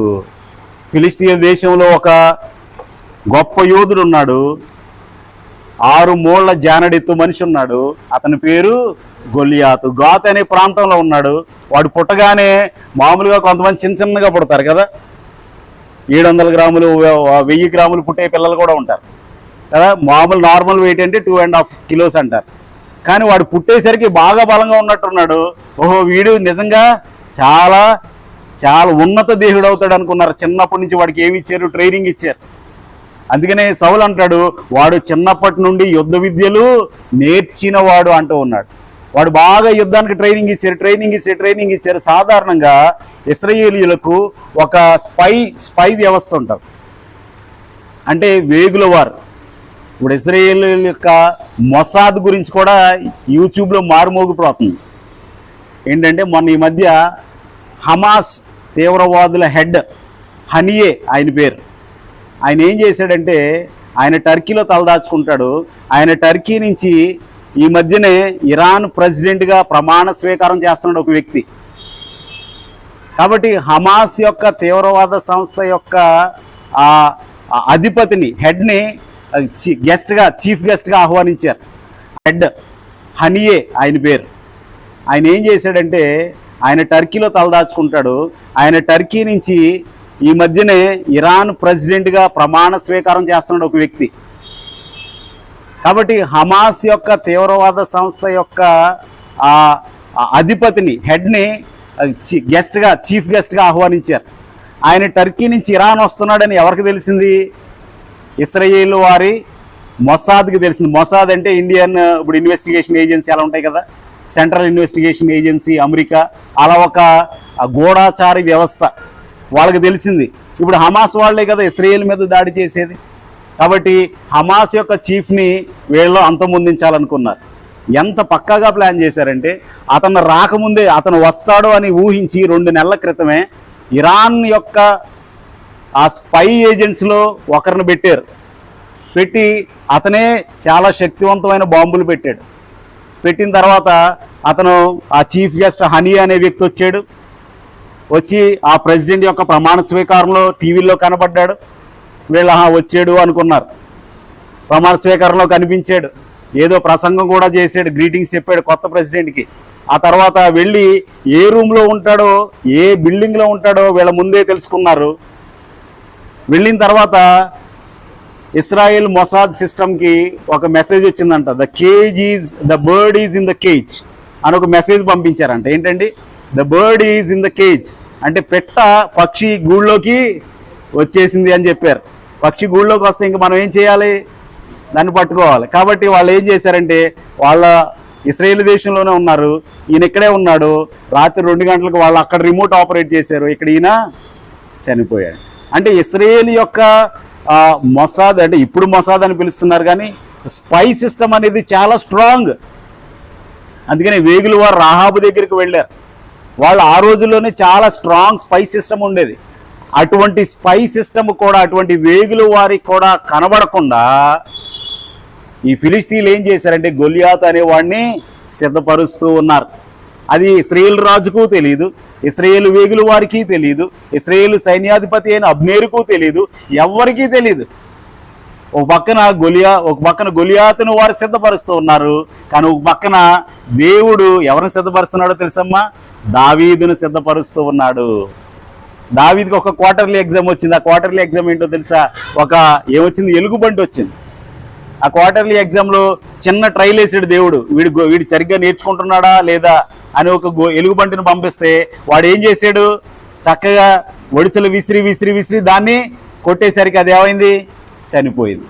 ఫిలిస్తీన్ దేశంలో ఒక గొప్ప యోధుడు ఉన్నాడు, 6 మూళ్ల జానడెత్తు మనిషి ఉన్నాడు. అతని పేరు గొలియాతు. గాత్ అనే ప్రాంతంలో ఉన్నాడు. వాడు పుట్టగానే మామూలుగా కొంతమంది చిన్న చిన్నగా పుడతారు కదా, 700 గ్రాములు 1000 గ్రాములు పుట్టే పిల్లలు కూడా ఉంటారు కదా. మామూలు నార్మల్ వెయిట్ అంటే 2.5 కిలోస్ అంటారు. కానీ వాడు పుట్టేసరికి బాగా బలంగా ఉన్నట్టున్నాడు. ఓహో, వీడు నిజంగా చాలా చాలా ఉన్నత దేహుడు అవుతాడు అనుకున్నారు. చిన్నప్పటి నుంచి వాడికి ఏమి ఇచ్చారు, ట్రైనింగ్ ఇచ్చారు. అందుకనే సౌలు అంటాడు, వాడు చిన్నప్పటి నుండి యుద్ధ విద్యలు నేర్చిన వాడు అంటూ ఉన్నాడు. వాడు బాగా యుద్ధానికి ట్రైనింగ్ ఇచ్చారు. సాధారణంగా ఇశ్రాయేలీయులకు ఒక స్పై వ్యవస్థ ఉంటుంది, అంటే వేగుల వారు. ఇప్పుడు ఇశ్రాయేల్ యొక్క మొసాద్ గురించి కూడా యూట్యూబ్లో మారుమోగిపోతుంది. ఏంటంటే మొన్న ఈ మధ్య హమాస్ తీవ్రవాదుల హెడ్ హనియే ఆయన పేరు, ఆయన ఏం చేశాడంటే ఆయన టర్కీలో తలదాచుకుంటాడు. ఆయన టర్కీ నుంచి ఈ మధ్యనే ఇరాన్ ప్రెసిడెంట్గా ప్రమాణ స్వీకారం చేస్తున్నాడు ఒక వ్యక్తి. కాబట్టి హమాస్ యొక్క తీవ్రవాద సంస్థ యొక్క అధిపతిని, హెడ్ని చీఫ్ గెస్ట్గా ఆహ్వానించారు. హెడ్ హనియే ఆయన పేరు. ఆయన ఏం చేశాడంటే ఆయన టర్కీలో తలదాచుకుంటాడు. ఆయన టర్కీ నుంచి ఈ మధ్యనే ఇరాన్ ప్రెసిడెంట్గా ప్రమాణ స్వీకారం చేస్తున్నాడు ఒక వ్యక్తి. కాబట్టి హమాస్ యొక్క తీవ్రవాద సంస్థ యొక్క అధిపతిని, హెడ్ని చీఫ్ గెస్ట్గా ఆహ్వానించారు. ఆయన టర్కీ నుంచి ఇరాన్ వస్తున్నాడని ఎవరికి తెలిసింది? ఇశ్రాయేల్ వారి మొసాద్కి తెలిసింది. మొసాద్ అంటే ఇండియన్ ఇప్పుడు ఇన్వెస్టిగేషన్ ఏజెన్సీ అలా ఉంటాయి కదా, సెంట్రల్ ఇన్వెస్టిగేషన్ ఏజెన్సీ అమెరికా, అలా ఒక గూఢాచారి వ్యవస్థ. వాళ్ళకి తెలిసింది ఇప్పుడు హమాస్ వాళ్లే కదా ఇశ్రాయేల్ మీద దాడి చేసేది. కాబట్టి హమాస్ యొక్క చీఫ్ని వీళ్ళు అంతమొందించాలనుకున్నారు. ఎంత పక్కాగా ప్లాన్ చేశారంటే అతను రాకముందే, అతను వస్తాడు అని ఊహించి 2 నెలల క్రితమే ఇరాన్ యొక్క ఆ స్పై ఏజెంట్స్లో ఒకరిని పెట్టి అతనే చాలా శక్తివంతమైన బాంబులు పెట్టాడు. పెట్టిన తర్వాత అతను ఆ చీఫ్ గెస్ట్ హనీ అనే వ్యక్తి వచ్చి ఆ ప్రెసిడెంట్ యొక్క ప్రమాణ స్వీకారంలో టీవీలో కనబడ్డాడు. వీళ్ళు వచ్చాడు అనుకున్నారు. ప్రమాణ స్వీకారంలో కనిపించాడు, ఏదో ప్రసంగం కూడా చేశాడు, గ్రీటింగ్స్ చెప్పాడు కొత్త ప్రెసిడెంట్కి. ఆ తర్వాత వెళ్ళి ఏ రూమ్లో ఉంటాడో, ఏ బిల్డింగ్లో ఉంటాడో వీళ్ళ ముందే తెలుసుకున్నారు. వెళ్ళిన తర్వాత ఇస్రాయేల్ మొసాద్ సిస్టమ్కి ఒక మెసేజ్ వచ్చిందంట, the bird is in the cage అని ఒక మెసేజ్ పంపించారంట. ఏంటండి, the bird is in the cage అంటే పక్షి గూళ్ళోకి వచ్చేసింది అని చెప్పారు. పక్షి గూళ్ళోకి వస్తే ఇంక మనం ఏం చేయాలి, దాన్ని పట్టుకోవాలి. కాబట్టి వాళ్ళు ఏం చేశారంటే, వాళ్ళ ఇశ్రాయేల్ దేశంలోనే ఉన్నారు, ఈయన ఇక్కడే ఉన్నాడు. రాత్రి 2 గంటలకు వాళ్ళు అక్కడ రిమోట్ ఆపరేట్ చేశారు, ఇక్కడ ఈయన చనిపోయాడు. అంటే ఇశ్రాయేల్ యొక్క మొసాద్, అంటే ఇప్పుడు మొసాద్ అని పిలుస్తున్నారు కానీ స్పై సిస్టమ్ అనేది చాలా స్ట్రాంగ్. అందుకని వేగులు వారు రాహాబు దగ్గరికి వెళ్ళారు. వాళ్ళు ఆ రోజుల్లోనే చాలా స్ట్రాంగ్ స్పై సిస్టమ్ ఉండేది. అటువంటి స్పై సిస్టమ్ కూడా, అటువంటి వేగులు వారికి కూడా కనబడకుండా ఈ ఫిలిస్తీన్లు ఏం చేశారంటే గొలియాతు అనేవాడిని సిద్ధపరుస్తూ ఉన్నారు. అది ఇశ్రాయేల్ రాజుకు తెలియదు, ఇశ్రాయేల్ వేగులు వారికి తెలియదు, ఇశ్రాయేల్ సైన్యాధిపతి అయిన అబ్నేరుకు తెలియదు, ఎవ్వరికీ తెలియదు. ఒక పక్కన గొలియాతును వారు సిద్ధపరుస్తూ ఉన్నారు. కానీ ఒక పక్కన దేవుడు ఎవరిని సిద్ధపరుస్తున్నాడో తెలుసమ్మా, దావీదును సిద్ధపరుస్తూ ఉన్నాడు. దావీదుకి ఒక క్వార్టర్లీ ఎగ్జామ్ వచ్చింది. ఆ క్వార్టర్లీ ఎగ్జామ్ ఏంటో తెలుసా? ఏమొచ్చింది, ఎలుగుబంటి వచ్చింది. ఆ క్వార్టర్లీ ఎగ్జామ్లో చిన్న ట్రైల్ వేసాడు దేవుడు, వీడు సరిగ్గా నేర్చుకుంటున్నాడా లేదా అని ఒక ఎలుగుబంటిని పంపిస్తే వాడు ఏం చేశాడు, చక్కగా ఒడిసెలు విసిరి దాన్ని కొట్టేసరికి అది ఏమైంది, చనిపోయింది.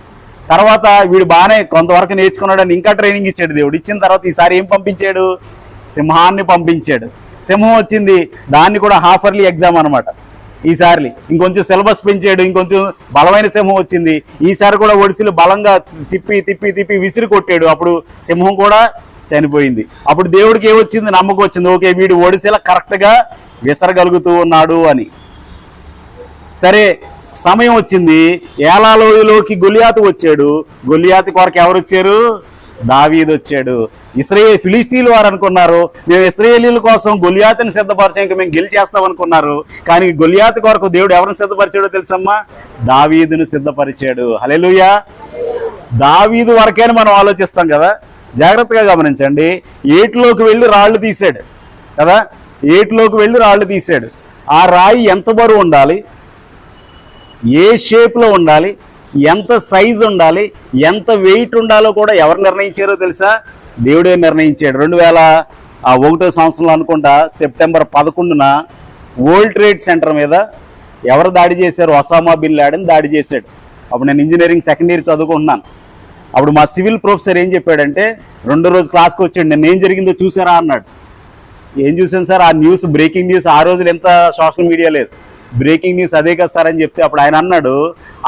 తర్వాత వీడు బాగానే కొంతవరకు నేర్చుకున్నాడని ఇంకా ట్రైనింగ్ ఇచ్చాడు దేవుడు. ఇచ్చిన తర్వాత ఈసారి ఏం పంపించాడు, సింహాన్ని పంపించాడు. సింహం వచ్చింది, దాన్ని కూడా హాఫర్లీ ఎగ్జామ్ అనమాట. ఈసారి ఇంకొంచెం సిలబస్ పెంచాడు, ఇంకొంచెం బలమైన సింహం వచ్చింది. ఈసారి కూడా ఒడిసిలు బలంగా తిప్పి తిప్పి తిప్పి విసిరి కొట్టాడు. అప్పుడు సింహం కూడా చనిపోయింది. అప్పుడు దేవుడికి ఏమొచ్చింది? నమ్మకం వచ్చింది. ఓకే, వీడు ఒడిసిల కరెక్ట్గా విసరగలుగుతూ ఉన్నాడు అని. సరే, సమయం వచ్చింది. ఏలాలోయలోకి గొలియాతు వచ్చాడు. గొలియాతు కొరకు ఎవరు వచ్చారు? దావీదు వచ్చాడు. ఫిలిస్తీన్లు వారు అనుకున్నారు మేము ఇశ్రాయేలీల కోసం గొలియాతుని సిద్ధపరిచాం, ఇంకా మేము గెలిచేస్తాం అనుకున్నారు. కానీ గొలియాతు కొరకు దేవుడు ఎవరిని సిద్ధపరిచాడో తెలుసమ్మా? దావీదును సిద్ధపరిచాడు. హల్లెలూయా. దావీదు వరకేని మనం ఆలోచిస్తాం కదా. జాగ్రత్తగా గమనించండి. ఏటిలోకి వెళ్ళి రాళ్ళు తీశాడు కదా, ఏటిలోకి వెళ్ళి రాళ్ళు తీశాడు. ఆ రాయి ఎంత బరువు ఉండాలి, ఏ షేప్లో ఉండాలి, ఎంత సైజు ఉండాలి, ఎంత వెయిట్ ఉండాలో కూడా ఎవరు నిర్ణయించారో తెలుసా? దేవుడే నిర్ణయించాడు. 2001 సంవత్సరంలో అనుకుంటా సెప్టెంబర్ 11న వరల్డ్ ట్రేడ్ సెంటర్ మీద ఎవరు దాడి చేశారు? ఒసామా బిన్ లాడెన్ దాడి చేశాడు. అప్పుడు నేను ఇంజనీరింగ్ సెకండ్ ఇయర్ చదువుకుంటున్నాను. అప్పుడు మా సివిల్ ప్రొఫెసర్ ఏం చెప్పాడంటే, 2 రోజు క్లాస్కి వచ్చాడు. నేను ఏం జరిగిందో చూసారా అన్నాడు. ఏం చూసాను సార్? ఆ న్యూస్, బ్రేకింగ్ న్యూస్. ఆ రోజులు ఎంత సోషల్ మీడియా లేదు, బ్రేకింగ్ న్యూస్ అదే కదా సార్ అని చెప్తే అప్పుడు ఆయన అన్నాడు,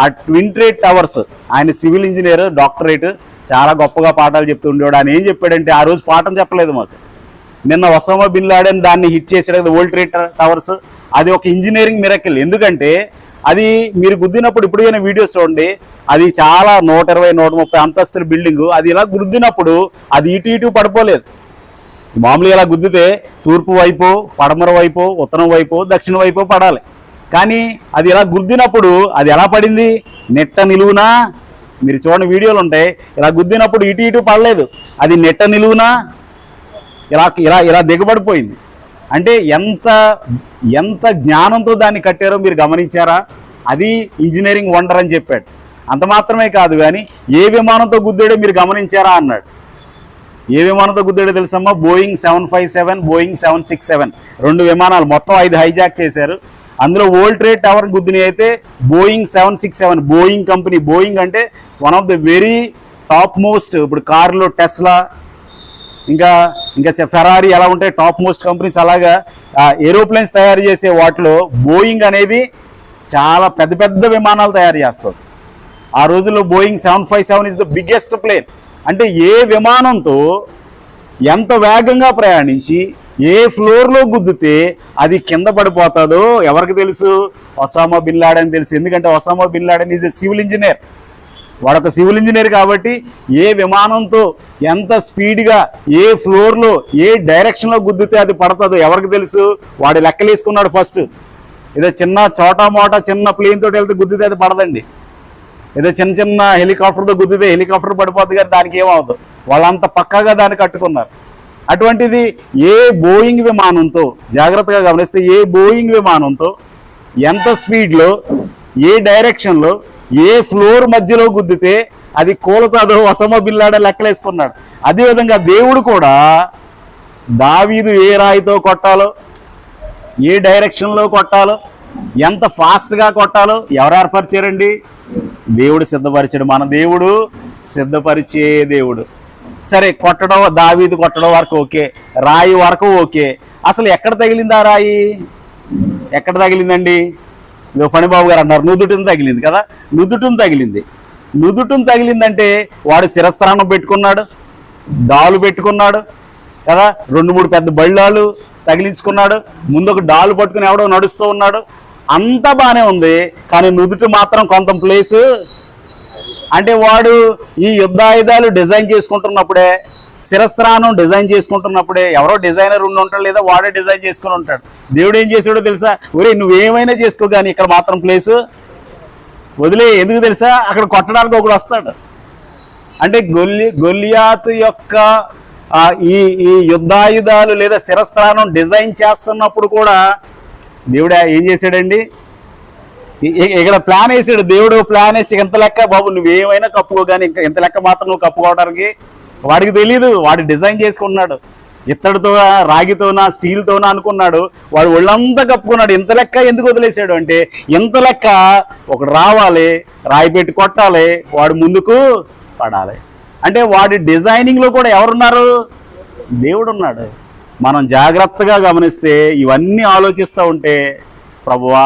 ఆ ట్విన్ ట్రేడ్ టవర్స్, ఆయన సివిల్ ఇంజనీర్, డాక్టరేట్, చాలా గొప్పగా పాఠాలు చెప్తూ ఉండేవాడు. ఆయన ఏం చెప్పాడంటే, ఆ రోజు పాఠం చెప్పలేదు మాకు. నిన్న ఒసామా బిన్ లాడెన్ దాన్ని హిట్ చేసాడు కదా, వరల్డ్ ట్రేడ్ టవర్స్. అది ఒక ఇంజనీరింగ్ మిరకిల్. ఎందుకంటే అది మీరు గుద్దినప్పుడు, ఇప్పుడు వీడియోస్ చూడండి, అది చాలా 120-130 అంతస్తుల బిల్డింగ్. అది ఇలా గుద్దినప్పుడు అది ఇటు పడిపోలేదు. మామూలుగా ఇలా గుద్దితే తూర్పు వైపు, పడమర వైపు, ఉత్తరం వైపు, దక్షిణ వైపు పడాలి. కానీ అది ఇలా గుద్దినప్పుడు అది ఎలా పడింది? నెట్ట నిలువునా. మీరు చూడండి, వీడియోలు ఉంటాయి. ఇలా గుద్దినప్పుడు ఇటు పడలేదు, అది నెట్ట నిలువునా ఇలా ఇలా ఇలా దిగబడిపోయింది. అంటే ఎంత జ్ఞానంతో దాన్ని కట్టారో మీరు గమనించారా? అది ఇంజనీరింగ్ వండర్ అని చెప్పాడు. అంత మాత్రమే కాదు, కానీ ఏ విమానంతో గుద్దాడో మీరు గమనించారా అన్నాడు. ఏ విమానంతో గుద్దాడో తెలుసమ్మా? బోయింగ్ 757, బోయింగ్ 767, 2 విమానాలు, మొత్తం 5 హైజాక్ చేశారు. అందులో వరల్డ్ ట్రేడ్ టవర్ గుద్దిని అయితే బోయింగ్ 767, బోయింగ్ కంపెనీ. బోయింగ్ అంటే one of the very top most, ఇప్పుడు కార్లో టెస్లా, ఇంకా ఫెరారీ ఎలా ఉంటాయి టాప్ మోస్ట్ కంపెనీస్, అలాగా ఏరోప్లేన్స్ తయారు చేసే వాటిలో బోయింగ్ అనేది చాలా పెద్ద పెద్ద విమానాలు తయారు చేస్తారు. ఆ రోజుల్లో Boeing 757 is the biggest plane. అంటే ఏ విమానంతో ఎంత వేగంగా ప్రయాణించి ఏ ఫ్లోర్లో గుద్దితే అది కింద పడిపోతుందో ఎవరికి తెలుసు? ఒసామా బిన్ లాడెన్ తెలుసు. ఎందుకంటే Osama bin Laden is a civil engineer. వాడొక సివిల్ ఇంజనీర్ కాబట్టి ఏ విమానంతో ఎంత స్పీడ్గా ఏ ఫ్లోర్లో ఏ డైరెక్షన్లో గుద్దితే అది పడుతుందో ఎవరికి తెలుసు? వాడు లెక్కలేసుకున్నాడు ఫస్ట్. ఏదో చిన్న చోటా మోటా చిన్న ప్లేన్ తోటి వెళ్తే గుద్దితే అది పడదండి. ఏదో చిన్న హెలికాప్టర్తో గుద్దితే హెలికాప్టర్ పడిపోద్ది, కానీ దానికి ఏమవుతుంది? వాళ్ళంత పక్కాగా దాన్ని కట్టుకున్నారు. అటువంటిది ఏ బోయింగ్ విమానంతో, జాగ్రత్తగా గమనిస్తే, ఏ బోయింగ్ విమానంతో ఎంత స్పీడ్లో ఏ డైరెక్షన్లో ఏ ఫ్లోర్ మధ్యలో గుద్దితే అది కూలతాదో ఒసామా బిన్ లాడెన్ లెక్కలేసుకున్నాడు. అదేవిధంగా దేవుడు కూడా దావీదు ఏ రాయితో కొట్టాలో, ఏ డైరెక్షన్లో కొట్టాలో, ఎంత ఫాస్ట్గా కొట్టాలో ఎవరు ఏర్పరిచారండి? దేవుడు సిద్ధపరిచాడు. మన దేవుడు సిద్ధపరిచే దేవుడు. సరే, కొట్టడం, దావీదు కొట్టడం వరకు ఓకే, రాయి వరకు ఓకే. అసలు ఎక్కడ తగిలింది ఆ రాయి? ఎక్కడ తగిలిందండి? ఇదో ఫణిబాబు గారు అంటారు, నుదుటిని తగిలింది కదా. నుదుటిని తగిలిందంటే వాడు శిరస్త్రాణం పెట్టుకున్నాడు, డాలు పెట్టుకున్నాడు కదా, 2-3 పెద్ద బళ్ళాలు తగిలించుకున్నాడు, ముందు ఒక డాలు పట్టుకుని ఎవడో నడుస్తూ ఉన్నాడు. అంతా బాగానే ఉంది, కానీ నుదుటి మాత్రం కొంత ప్లేసు. అంటే వాడు ఈ యుద్ధాయుధాలు డిజైన్ చేసుకుంటున్నప్పుడే, శిరస్త్రానం డిజైన్ చేసుకుంటున్నప్పుడే, ఎవరో డిజైనర్ ఉండి ఉంటాడు, లేదా వాడే డిజైన్ చేసుకుని ఉంటాడు. దేవుడు ఏం చేసాడో తెలుసా? ఒరే, నువ్వేమైనా చేసుకో, కానీ ఇక్కడ మాత్రం ప్లేసు వదిలే. ఎందుకు తెలుసా? అక్కడ కొట్టడానికి ఒకడు వస్తాడు. అంటే గొలియాతు యొక్క ఈ యుద్ధాయుధాలు లేదా శిరస్త్రానం డిజైన్ చేస్తున్నప్పుడు కూడా దేవుడు ఏం చేశాడండి? ఇక్కడ ప్లాన్ వేసాడు. దేవుడు ప్లాన్ వేసి, ఎంత లెక్క బాబు నువ్వేమైనా కప్పుకో, కానీ ఇంకా ఎంత లెక్క మాత్రం నువ్వు కప్పుకోవడానికి వాడికి తెలీదు. వాడు డిజైన్ చేసుకున్నాడు, ఇత్తడితో, రాగితోనా, స్టీల్తోనా అనుకున్నాడు. వాడు ఒళ్ళంతా కప్పుకున్నాడు. ఇంత లెక్క ఎందుకు వదిలేశాడు అంటే, ఇంత లెక్క ఒకడు రావాలి, రాయి పెట్టి కొట్టాలి, వాడు ముందుకు పడాలి. అంటే వాడి డిజైనింగ్లో కూడా ఎవరున్నారు? దేవుడు ఉన్నాడు. మనం జాగ్రత్తగా గమనిస్తే ఇవన్నీ ఆలోచిస్తూ ఉంటే, ప్రభువా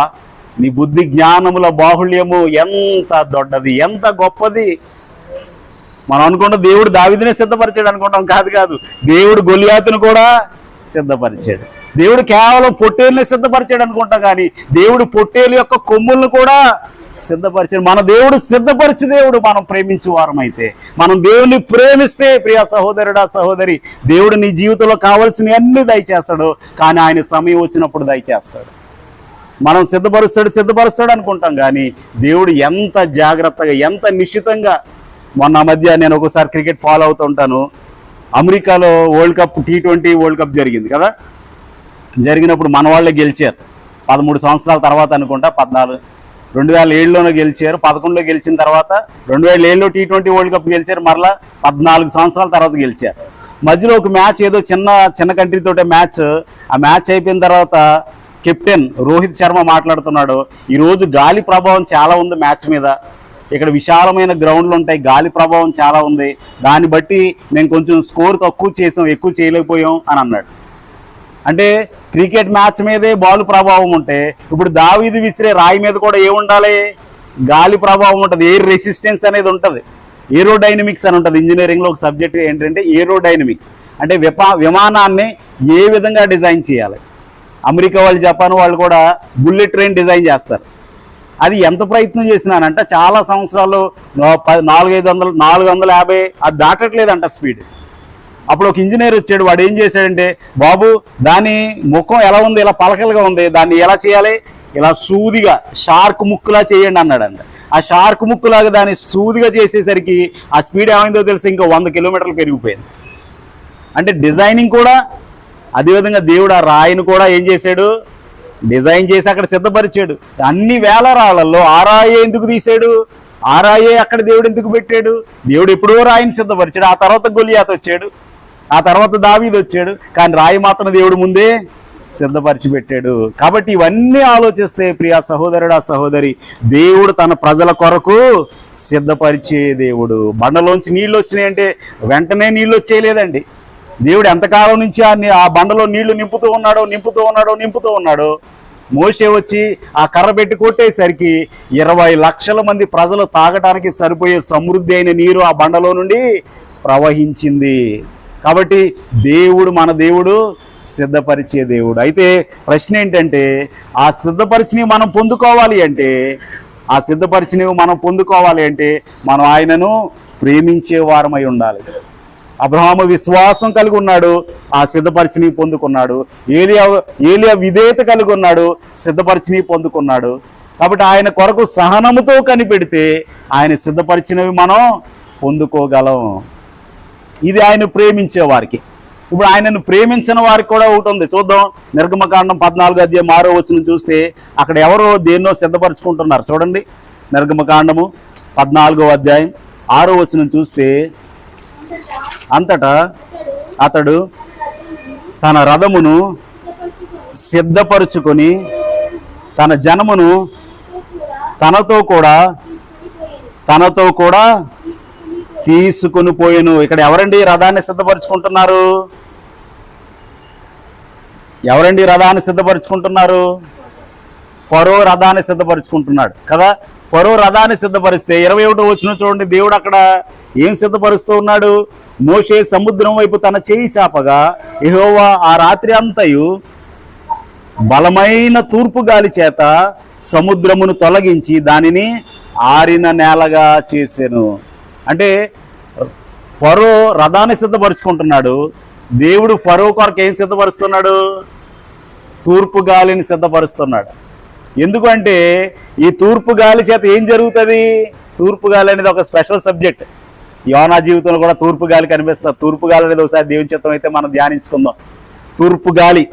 నీ బుద్ధి జ్ఞానముల బాహుళ్యము ఎంత దొడ్డది, ఎంత గొప్పది. మనం అనుకుంటాం దేవుడు దావీదునే సిద్ధపరిచాడు అనుకుంటాం. కాదు, దేవుడు గొలియాతును కూడా సిద్ధపరిచాడు. దేవుడు కేవలం పొట్టేలునే సిద్ధపరిచాడు అనుకుంటాం, కానీ దేవుడు పొట్టేలు యొక్క కొమ్ములను కూడా సిద్ధపరిచాడు. మన దేవుడు సిద్ధపరిచి దేవుడు. మనం ప్రేమించే వారం అయితే, మనం దేవుని ప్రేమిస్తే ప్రియ సహోదరుడా సహోదరి, దేవుడు నీ జీవితంలో కావాల్సినవి అన్ని దయచేస్తాడు. కానీ ఆయన సమయం వచ్చినప్పుడు దయచేస్తాడు. మనం సిద్ధపరుస్తాడు అనుకుంటాం, కానీ దేవుడు ఎంత జాగ్రత్తగా, ఎంత నిశ్చితంగా. మొన్న మధ్య నేను ఒకసారి క్రికెట్ ఫాలో అవుతూ ఉంటాను. అమెరికాలో world cup T20 world cup జరిగింది కదా. జరిగినప్పుడు మన వాళ్ళే గెలిచారు. 13 సంవత్సరాల తర్వాత అనుకుంటా, 2007లోనే గెలిచారు. 11లో గెలిచిన తర్వాత 2007లో T20 వరల్డ్ కప్ గెలిచారు. మరలా 14 సంవత్సరాల తర్వాత గెలిచారు. మధ్యలో ఒక మ్యాచ్, ఏదో చిన్న కంట్రీతోటే మ్యాచ్. ఆ మ్యాచ్ అయిపోయిన తర్వాత కెప్టెన్ రోహిత్ శర్మ మాట్లాడుతున్నాడు, ఈరోజు గాలి ప్రభావం చాలా ఉంది మ్యాచ్ మీద. ఇక్కడ విశాలమైన గ్రౌండ్లు ఉంటాయి, గాలి ప్రభావం చాలా ఉంది. దాన్ని బట్టి మేము కొంచెం స్కోర్ తక్కువ చేసాం, ఎక్కువ చేయలేకపోయాం అని అన్నాడు. అంటే క్రికెట్ మ్యాచ్ మీదే బాల్ ప్రభావం ఉంటే, ఇప్పుడు దావీదు విసిరే రాయి మీద కూడా ఏముండాలి? గాలి ప్రభావం ఉంటుంది, ఎయిర్ రెసిస్టెన్స్ అనేది ఉంటుంది. ఏరోడైనమిక్స్ అని ఉంటుంది. ఇంజనీరింగ్లో ఒక సబ్జెక్ట్ ఏంటంటే ఏరోడైనమిక్స్. అంటే విమానాన్ని ఏ విధంగా డిజైన్ చేయాలి. అమెరికా వాళ్ళు, జపాన్ వాళ్ళు కూడా బుల్లెట్ ట్రైన్ డిజైన్ చేస్తారు. అది ఎంత ప్రయత్నం చేసినానంటే చాలా సంవత్సరాలు 450 అది దాటట్లేదంట స్పీడ్. అప్పుడు ఒక ఇంజనీర్ వచ్చాడు. వాడు ఏం చేశాడంటే, బాబు దాని ముఖం ఎలా ఉంది, ఇలా పలకలుగా ఉంది, దాన్ని ఎలా చేయాలి, ఇలా సూదిగా షార్క్ ముక్కులా చేయండి అన్నాడంట. ఆ షార్క్ ముక్కులాగా దాన్ని సూదిగా చేసేసరికి ఆ స్పీడ్ ఏమైందో తెలిసి ఇంకా 100 కిలోమీటర్లు పెరిగిపోయింది. అంటే డిజైనింగ్ కూడా అదేవిధంగా దేవుడు ఆ రాయిని కూడా ఏం చేశాడు, డిజైన్ చేసి అక్కడ సిద్ధపరిచాడు. అన్ని వేల రాళ్లలో ఆ రాయే ఎందుకు తీశాడు? ఆ రాయే అక్కడ దేవుడు ఎందుకు పెట్టాడు? దేవుడు ఎప్పుడో రాయిని సిద్ధపరిచాడు. ఆ తర్వాత గొలియాతు వచ్చాడు, ఆ తర్వాత దావీదు వచ్చాడు, కానీ రాయి మాత్రం దేవుడు ముందే సిద్ధపరిచి పెట్టాడు. కాబట్టి ఇవన్నీ ఆలోచిస్తే ప్రియా సహోదరుడా సహోదరి, దేవుడు తన ప్రజల కొరకు సిద్ధపరిచే దేవుడు. బండలోంచి నీళ్ళు వచ్చినాయి అంటే వెంటనే నీళ్ళు వచ్చేయలేదండి. దేవుడు ఎంతకాలం నుంచి ఆ బండలో నీళ్లు నింపుతూ ఉన్నాడో. మోషే వచ్చి ఆ కర్ర పెట్టి కొట్టేసరికి 20 లక్షల మంది ప్రజలు తాగటానికి సరిపోయే సమృద్ధి అయిన నీరు ఆ బండలో నుండి ప్రవహించింది. కాబట్టి దేవుడు, మన దేవుడు సిద్ధపరిచే దేవుడు. అయితే ప్రశ్న ఏంటంటే, ఆ సిద్ధపరిచినవి మనం పొందుకోవాలి అంటే మనం ఆయనను ప్రేమించే వారమై ఉండాలి. అబ్రహాము విశ్వాసం కలిగి ఉన్నాడు, ఆ సిద్ధపరిచిని పొందుకున్నాడు. ఏలియా విధేయత కలిగి ఉన్నాడు, సిద్ధపరిచిని పొందుకున్నాడు. కాబట్టి ఆయన కొరకు సహనముతో కనిపెడితే ఆయన సిద్ధపరిచినవి మనం పొందుకోగలం. ఇది ఆయన ప్రేమించే వారికి. ఇప్పుడు ఆయనను ప్రేమించిన వారికి కూడా ఒకటి ఉంది, చూద్దాం. నిర్గమకాండం 14:6 చూస్తే అక్కడ ఎవరో దేన్నో సిద్ధపరచుకుంటున్నారు. చూడండి, నిర్గమకాండము 14:6 చూస్తే, అంతటా అతడు తన రథమును సిద్ధపరుచుకొని తన జనమును తనతో కూడా తీసుకుని పోయెను. ఇక్కడ ఎవరండి రథాన్ని సిద్ధపరచుకుంటున్నారు? ఫరో రథాన్ని సిద్ధపరచుకుంటున్నాడు కదా. ఫరో రథాన్ని సిద్ధపరిస్తే 21 చూడండి, దేవుడు అక్కడ ఏం సిద్ధపరుస్తూ ఉన్నాడు? మోషే సముద్రం వైపు తన చేయి చాపగా యెహోవా ఆ రాత్రి అంతయు బలమైన తూర్పు గాలి చేత సముద్రమును తొలగించి దానిని ఆరిన నేలగా చేసెను. అంటే ఫరో రథాన్ని సిద్ధపరుచుకుంటున్నాడు, దేవుడు ఫరో కొరకు ఏం సిద్ధపరుస్తున్నాడు? తూర్పు గాలిని సిద్ధపరుస్తున్నాడు. ఎందుకంటే ఈ తూర్పు గాలి చేత ఏం జరుగుతుంది? తూర్పు గాలి అనేది ఒక స్పెషల్ సబ్జెక్ట్. యోనా జీవితంలో కూడా తూర్పు గాలి కనిపిస్తుంది. తూర్పు గాలి అనేది ఒకసారి దేవుని చిత్తం అయితే మనం ధ్యానించుకుందాం. తూర్పు గాలి,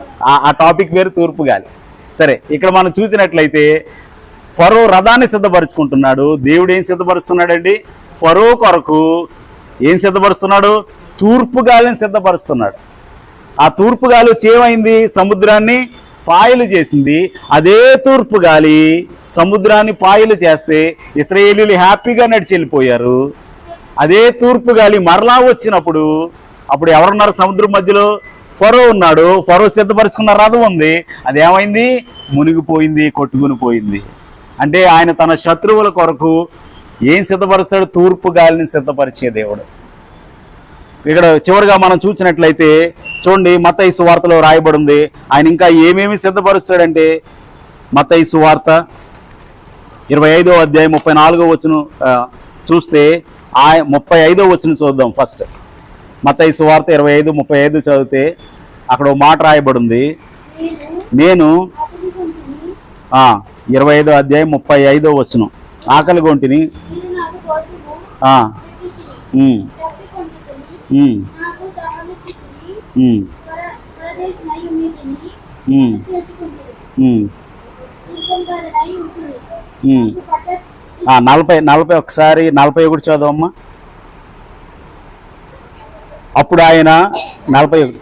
ఆ టాపిక్ పేరు తూర్పు గాలి. సరే, ఇక్కడ మనం చూసినట్లయితే ఫరో రథాన్ని సిద్ధపరుచుకుంటున్నాడు, దేవుడు ఏం సిద్ధపరుస్తున్నాడండి? ఫరో కొరకు ఏం సిద్ధపరుస్తున్నాడు? తూర్పు గాలిని సిద్ధపరుస్తున్నాడు. ఆ తూర్పు గాలి వచ్చి ఏమైంది? సముద్రాన్ని పాయలు చేసింది. అదే తూర్పు గాలి సముద్రాన్ని పాయలు చేస్తే ఇశ్రాయేలీయులు హ్యాపీగా నడిచి వెళ్ళిపోయారు. అదే తూర్పు గాలి మరలా వచ్చినప్పుడు అప్పుడు ఎవరున్నారు సముద్రం మధ్యలో? ఫరో ఉన్నాడు, ఫరో సిద్ధపరచుకున్న రథం ఉంది, అది ఏమైంది? మునిగిపోయింది, కొట్టుకుని పోయింది. అంటే ఆయన తన శత్రువుల కొరకు ఏం సిద్ధపరుస్తాడు? తూర్పు గాలిని సిద్ధపరిచే దేవుడు. ఇక్కడ చివరిగా మనం చూసినట్లయితే చూడండి, మత్తయి సువార్తలో రాయబడి ఉంది ఆయన ఇంకా ఏమేమి సిద్ధపరుస్తాడంటే, మత్తయి సువార్త 25వ అధ్యాయం 34వ వచనం చూస్తే 35వ వచనం చూద్దాం. ఫస్ట్ మత్తయి సువార్త 25:35 చదివితే అక్కడ ఒక మాట రాయబడి ఉంది. నేను 25వ అధ్యాయం 35వ వచనం, ఆకలి గొంటిని నలభై ఒకసారి 41 చదవమ్మా. అప్పుడు ఆయన 41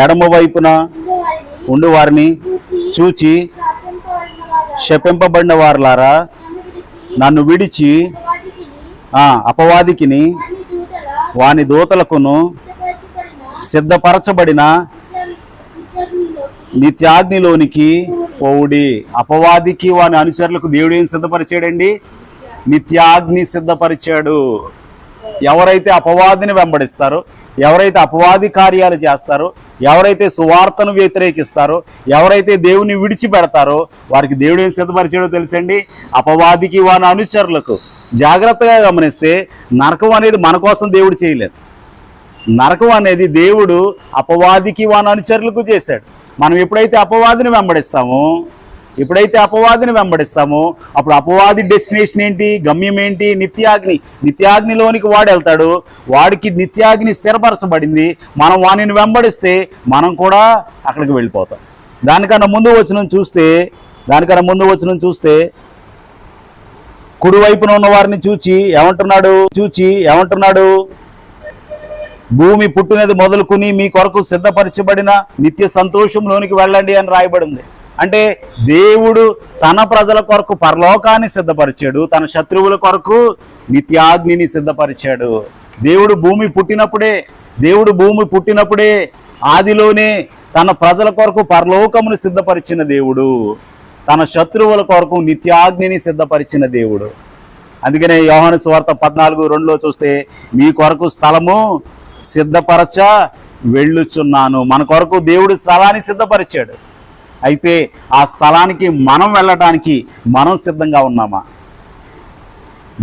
ఎడమ వైపున ఉండు వారిని చూచి, శపింపబడిన వారులారా, నన్ను విడిచి అపవాదికిని వాని దూతలకును సిద్ధపరచబడిన నిత్యాగ్నిలోనికి పోవుడి. అపవాదికి వాని అనుచరులకు దేవుడు ఏం సిద్ధపరిచాడండి? నిత్యాగ్ని సిద్ధపరిచాడు. ఎవరైతే అపవాదిని వెంబడిస్తారో, ఎవరైతే అపవాది కార్యాలు చేస్తారో, ఎవరైతే సువార్తను వ్యతిరేకిస్తారో, ఎవరైతే దేవుని విడిచిపెడతారో వారికి దేవుడు ఏం సిద్ధపరిచాడో తెలుసండి? అపవాదికి వాని అనుచరులకు. జాగ్రత్తగా గమనిస్తే నరకం అనేది మన కోసం దేవుడు చేయలేదు. నరకం అనేది దేవుడు అపవాదికి వాని అనుచరులకు చేశాడు. మనం ఎప్పుడైతే అపవాదిని వెంబడిస్తామో అప్పుడు అపవాది డెస్టినేషన్ ఏంటి? గమ్యం ఏంటి? నిత్యాగ్ని. నిత్యాగ్నిలోనికి వాడు వెళ్తాడు. వాడికి నిత్యాగ్ని స్థిరపరచబడింది. మనం వానిని వెంబడిస్తే మనం కూడా అక్కడికి వెళ్ళిపోతాం. దానికన్నా ముందు వచనం చూస్తే కుడివైపున ఉన్న వారిని చూచి ఏమంటున్నాడు? భూమి పుట్టినది మొదలుకుని మీ కొరకు సిద్ధపరచబడిన నిత్య సంతోషంలోనికి వెళ్ళండి అని రాయబడింది. అంటే దేవుడు తన ప్రజల కొరకు పరలోకాన్ని సిద్ధపరిచాడు, తన శత్రువుల కొరకు నిత్యాగ్నిని సిద్ధపరిచాడు. దేవుడు భూమి పుట్టినప్పుడే ఆదిలోనే తన ప్రజల కొరకు పరలోకమును సిద్ధపరిచిన దేవుడు, తన శత్రువుల కొరకు నిత్యాగ్నిని సిద్ధపరిచిన దేవుడు. అందుకనే యోహాను సువార్త 14:2లో చూస్తే మీ కొరకు స్థలము సిద్ధపరచ వెళ్ళుచున్నాను. మన కొరకు దేవుడు స్థలాన్ని సిద్ధపరిచాడు. అయితే ఆ స్థలానికి మనం వెళ్ళటానికి మనం సిద్ధంగా ఉన్నామా?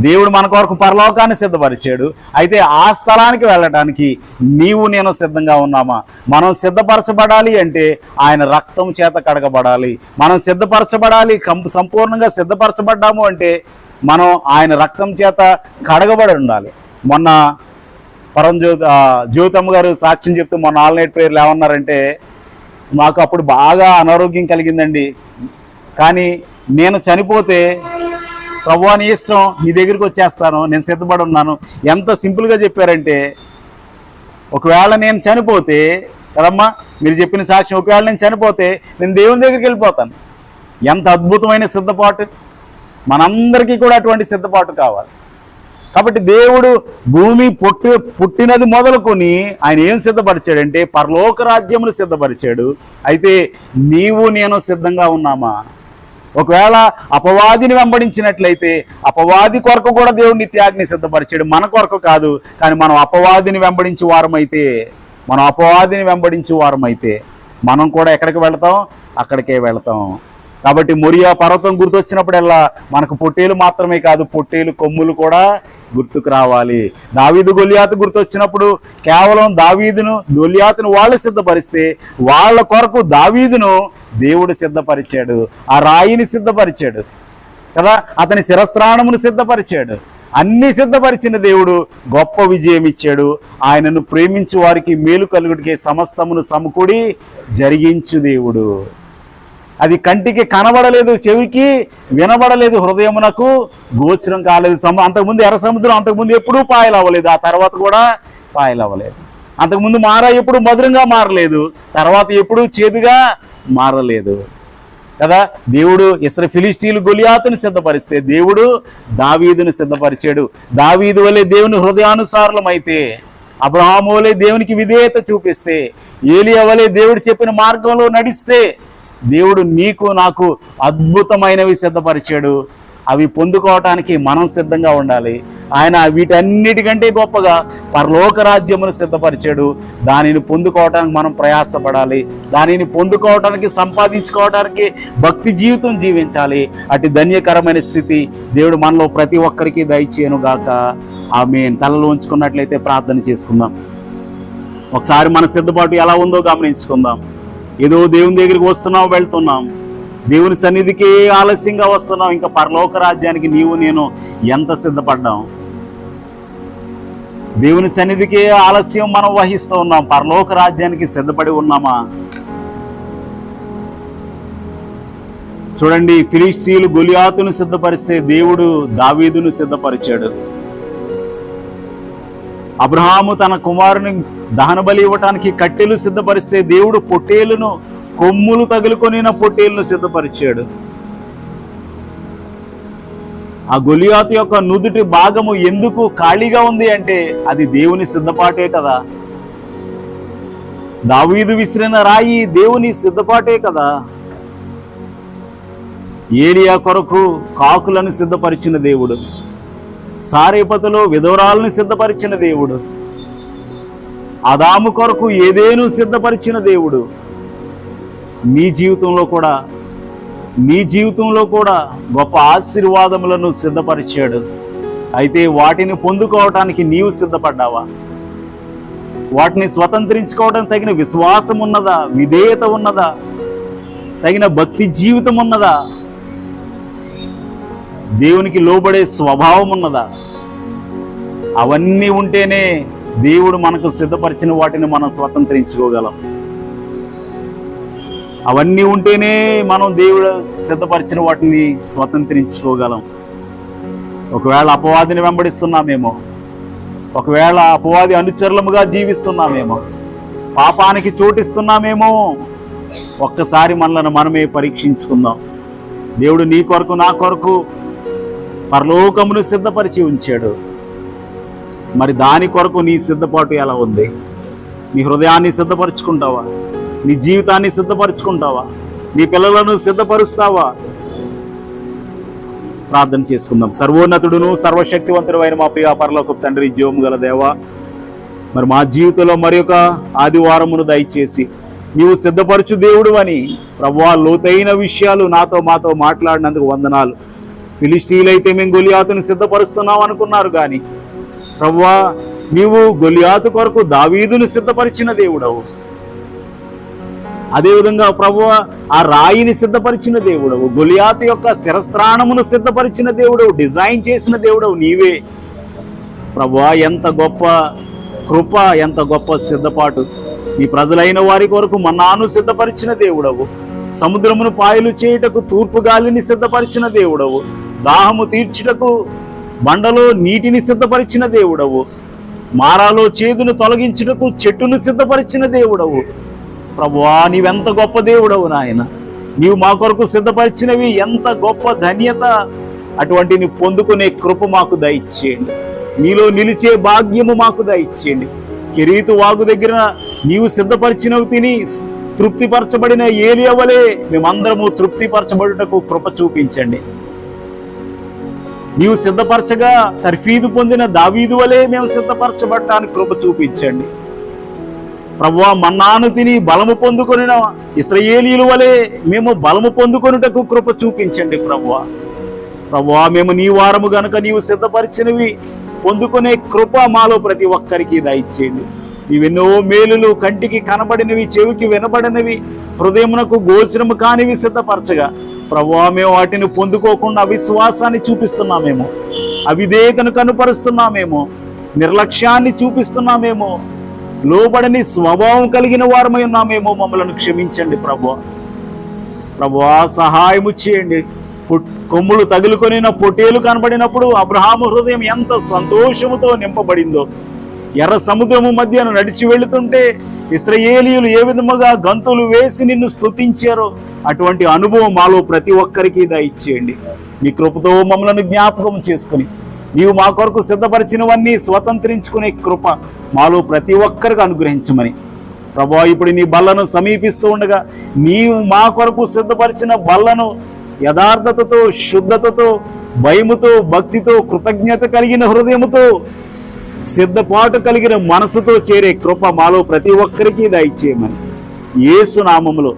దేవుడు మన కొరకు పరలోకాన్ని సిద్ధపరిచాడు. అయితే ఆ స్థలానికి వెళ్ళటానికి నీవు నేను సిద్ధంగా ఉన్నామా? మనం సిద్ధపరచబడాలి అంటే ఆయన రక్తం చేత కడగబడాలి. మనం సిద్ధపరచబడాలి, సంపూర్ణంగా సిద్ధపరచబడ్డాము అంటే మనం ఆయన రక్తం చేత కడగబడి ఉండాలి. మొన్న జ్యోతమ్మ గారు సాక్ష్యం చెప్తూ మొన్న ఆల్ నైట్ ప్రేయర్లు ఏమన్నారంటే, మాకు అప్పుడు బాగా అనారోగ్యం కలిగిందండి, కానీ నేను చనిపోతే ప్రభువా నీ ఇష్టం, నీ దగ్గరికి వచ్చేస్తాను, నేను సిద్ధపడి ఉన్నాను. ఎంత సింపుల్గా చెప్పారంటే, ఒకవేళ నేను చనిపోతే కదమ్మా మీరు చెప్పిన సాక్ష్యం, ఒకవేళ నేను చనిపోతే నేను దేవుని దగ్గరికి వెళ్ళిపోతాను. ఎంత అద్భుతమైన సిద్ధపాటు! మనందరికీ కూడా అటువంటి సిద్ధపాటు కావాలి. కాబట్టి దేవుడు భూమి పుట్టినది మొదలుకొని ఆయన ఏం సిద్ధపరిచాడంటే పరలోక రాజ్యమును సిద్ధపరిచాడు. అయితే నీవు నేను సిద్ధంగా ఉన్నామా? ఒకవేళ అపవాదిని వెంబడించినట్లయితే అపవాది కొరకు కూడా దేవుడు నిత్యాగ్ని సిద్ధపరిచాడు, మన కొరకు కాదు. కానీ మనం అపవాదిని వెంబడించే వారమైతే మనం కూడా ఎక్కడికి వెళతాం? అక్కడికే వెళతాం. కాబట్టి మొరియా పర్వతం గుర్తొచ్చినప్పుడల్లా మనకు పొట్టేలు మాత్రమే కాదు, పొట్టేలు కొమ్ములు కూడా గుర్తుకు రావాలి. దావీదు గొలియాతు గుర్తొచ్చినప్పుడు కేవలం దావీదును గొలియాతును వాళ్ళు సిద్ధపరిస్తే వాళ్ళ కొరకు దావీదును దేవుడు సిద్ధపరిచాడు, ఆ రాయిని సిద్ధపరిచాడు కదా, అతని శిరస్త్రాణమును సిద్ధపరిచాడు. అన్ని సిద్ధపరిచిన దేవుడు గొప్ప విజయం ఇచ్చాడు. ఆయనను ప్రేమించు వారికి మేలు కలుగుడికే సమస్తమును సమకూడి జరిగించు దేవుడు. అది కంటికి కనబడలేదు, చెవికి వినబడలేదు, హృదయమునకు గోచరం కాలేదు. అంతకుముందు ఎర్ర సముద్రం అంతకుముందు ఎప్పుడూ పాయలవ్వలేదు, ఆ తర్వాత కూడా పాయలవ్వలేదు. అంతకుముందు మారా ఎప్పుడు మధురంగా మారలేదు, తర్వాత ఎప్పుడూ చేదుగా మారలేదు కదా. దేవుడు ఫిలిష్తీయులు గొలియాతుని సిద్ధపరిస్తే దేవుడు దావీదుని సిద్ధపరిచాడు. దావీదు వలె దేవుని హృదయానుసారులమైతే అబ్రహాము వలె దేవునికి విధేయత చూపిస్తే, ఏలియా వలె దేవుడు చెప్పిన మార్గంలో నడిస్తే దేవుడు నీకు నాకు అద్భుతమైనవి సిద్ధపరిచాడు. అవి పొందుకోవటానికి మనం సిద్ధంగా ఉండాలి. ఆయన వీటన్నిటికంటే గొప్పగా పరలోక రాజ్యమును సిద్ధపరిచాడు. దానిని పొందుకోవటానికి మనం ప్రయాసపడాలి. దానిని పొందుకోవటానికి, సంపాదించుకోవటానికి భక్తి జీవితం జీవించాలి. అటు ధన్యకరమైన స్థితి దేవుడు మనలో ప్రతి ఒక్కరికి దయచేయను గాక. ఆమేన్. తలలో ఉంచుకున్నట్లయితే ప్రార్థన చేసుకుందాం. ఒకసారి మన సిద్ధపాటు ఎలా ఉందో గమనించుకుందాం. ఏదో దేవుని దగ్గరికి వస్తున్నాం, వెళ్తున్నాం, దేవుని సన్నిధికి ఆలస్యంగా వస్తున్నాం. ఇంకా పరలోక రాజ్యానికి నీవు నేను ఎంత సిద్ధపడ్డాం? దేవుని సన్నిధికి ఆలస్యం మనం వహిస్తూ ఉన్నాం. పరలోక రాజ్యానికి సిద్ధపడి ఉన్నామా? చూడండి, ఫిలిష్తీయులు గొలియాతును సిద్ధపరిస్తే దేవుడు దావీదును సిద్ధపరిచాడు. అబ్రహాము తన కుమారుని దహన బలి ఇవ్వటానికి కట్టెలు సిద్ధపరిస్తే దేవుడు పొట్టేలును, కొమ్ములు తగులుకొనిన పొట్టేలును సిద్ధపరిచాడు. ఆ గొలియాతు యొక్క నుదుటి భాగము ఎందుకు ఖాళీగా ఉంది అంటే అది దేవుని సిద్ధపాటే కదా. దావీదు విసిరిన రాయి దేవుని సిద్ధపాటే కదా. ఏలియా కొరకు కాకులను సిద్ధపరిచిన దేవుడు, సారేపతులో విధవరాలను సిద్ధపరిచిన దేవుడు, ఆదాము కొరకు ఏదేను సిద్ధపరిచిన దేవుడు నీ జీవితంలో కూడా గొప్ప ఆశీర్వాదములను సిద్ధపరిచాడు. అయితే వాటిని పొందుకోవటానికి నీవు సిద్ధపడ్డావా? వాటిని స్వతంత్రించుకోవడం తగిన విశ్వాసం ఉన్నదా? విధేయత ఉన్నదా? తగిన భక్తి జీవితం ఉన్నదా? దేవునికి లోబడే స్వభావం ఉన్నదా? అవన్నీ ఉంటేనే దేవుడు మనకు సిద్ధపరిచిన వాటిని మనం స్వతంత్రించుకోగలం. అవన్నీ ఉంటేనే మనం దేవుడు సిద్ధపరిచిన వాటిని స్వతంత్రించుకోగలం. ఒకవేళ అపవాదిని వెంబడిస్తున్నామేమో, ఒకవేళ అపవాది అనుచరులముగా జీవిస్తున్నామేమో, పాపానికి చోటిస్తున్నామేమో, ఒక్కసారి మనలను మనమే పరీక్షించుకుందాం. దేవుడు నీ కొరకు, నా కొరకు పరలోకమును సిద్ధపరిచి ఉంచాడు. మరి దాని కొరకు నీ సిద్ధపాటు ఎలా ఉంది? నీ హృదయాన్ని సిద్ధపరచుకుంటావా? నీ జీవితాన్ని సిద్ధపరచుకుంటావా? నీ పిల్లలను సిద్ధపరుస్తావా? ప్రార్థన చేసుకుందాం. సర్వోన్నతుడును సర్వశక్తివంతుడు అయిన మా ప్రియ పరలోకపు తండ్రి, జీవము గల దేవా, మరి మా జీవితంలో మరి ఒక ఆదివారమును దయచేసి నీవు సిద్ధపరచు దేవుడు అని ప్రభువా లోతైన విషయాలు మాతో మాట్లాడినందుకు వందనాలు. ఫిలిష్తీయులైతే మేము గొలియాతును సిద్ధపరుస్తున్నాం అనుకున్నారు, కానీ ప్రభువా నీవు గొలియాతు కొరకు దావీదును సిద్ధపరిచిన దేవుడవు. అదేవిధంగా ప్రభువా ఆ రాయిని సిద్ధపరిచిన దేవుడవు, గొలియాతు యొక్క శిరస్త్రాణమును సిద్ధపరిచిన దేవుడవు, డిజైన్ చేసిన దేవుడవు నీవే ప్రభువా. ఎంత గొప్ప కృప, ఎంత గొప్ప సిద్ధపాటు! నీ ప్రజలైన వారి కొరకు మన్నాను సిద్ధపరిచిన దేవుడవు, సముద్రమును పాయలు చేయుటకు తూర్పు గాలిని సిద్ధపరిచిన దేవుడవు, దాహము తీర్చుటకు బండలో నీటిని సిద్ధపరిచిన దేవుడవు, మారాలో చేదును తొలగించుటకు చెట్టును సిద్ధపరిచిన దేవుడవు. ప్రభువా నీవెంత గొప్ప దేవుడవు నాయన. నీవు మా కొరకు సిద్ధపరిచినవి ఎంత గొప్ప ధన్యత! అటువంటిని పొందుకునే కృప మాకు దయచేయండి. నీలో నిలిచే భాగ్యము మాకు దయచేయండి. కెరీతు వాగు దగ్గర నీవు సిద్ధపరిచినవి తిని తృప్తిపరచబడిన ఏలియా వలె మేమందరము తృప్తిపరచబడుటకు కృప చూపించండి. నీవు సిద్ధపరచగా తర్ఫీదు పొందిన దావీదు వలె మేము సిద్ధపరచబడటానికి కృప చూపించండి. ప్రభువా మన్నాను తిని బలము పొందుకొనిన ఇశ్రాయేలీయుల వలె మేము బలము పొందుకొనుటకు కృప చూపించండి. ప్రభువా మేము నీ వారము గనుక నీవు సిద్ధపరిచినవి పొందుకునే కృప మాలో ప్రతి ఒక్కరికి దయచేయండి. నీవెన్నో మేలులు కంటికి కనబడినవి, చెవికి వినబడినవి, హృదయమునకు గోచరము కానివి సిద్ధపరచగా ప్రభువా మేము వాటిని పొందుకోకుండా అవిశ్వాసాన్ని చూపిస్తున్నామేమో, అవిధేయతను కనుపరుస్తున్నామేమో, నిర్లక్ష్యాన్ని చూపిస్తున్నామేమో, లోబడని స్వభావం కలిగిన వారమై ఉన్నామేమో. మమ్మలను క్షమించండి ప్రభువా సహాయము చేయండి. కొమ్ములు తగులుకొనిన పొట్టేలు కనబడినప్పుడు అబ్రహాము హృదయం ఎంత సంతోషముతో నింపబడిందో. ఎర్ర సముద్రము మధ్యను నడిచి వెళుతుంటే ఇశ్రాయేలీయులు ఏ విధముగా గంతులు వేసి నిన్ను స్తుతించారో అటువంటి అనుభవం మాలో ప్రతి ఒక్కరికి దయచేయండి. మీ కృపతో మమ్మలను జ్ఞాపకం చేసుకుని నీవు మా కొరకు సిద్ధపరిచినవన్నీ స్వతంత్రించుకునే కృప మాలో ప్రతి ఒక్కరికి అనుగ్రహించమని ప్రభువా, ఇప్పుడు నీ బల్లను సమీపిస్తూ ఉండగా నీవు మా కొరకు సిద్ధపరిచిన బల్లను యథార్థతతో, శుద్ధతతో, భయముతో, భక్తితో, కృతజ్ఞత కలిగిన హృదయముతో, సిద్ధపాటు కలిగిన మనసుతో చేరే కృప మాలో ప్రతి ఒక్కరికి దయచేయమని యేసు నామములో,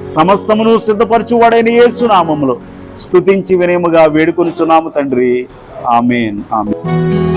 సమస్తమును సిద్ధపరచువాడైన యేసు నామములో స్తుతించి వినయముగా వేడుకొనుచున్నాము తండ్రి. ఆమేన్. ఆమేన్.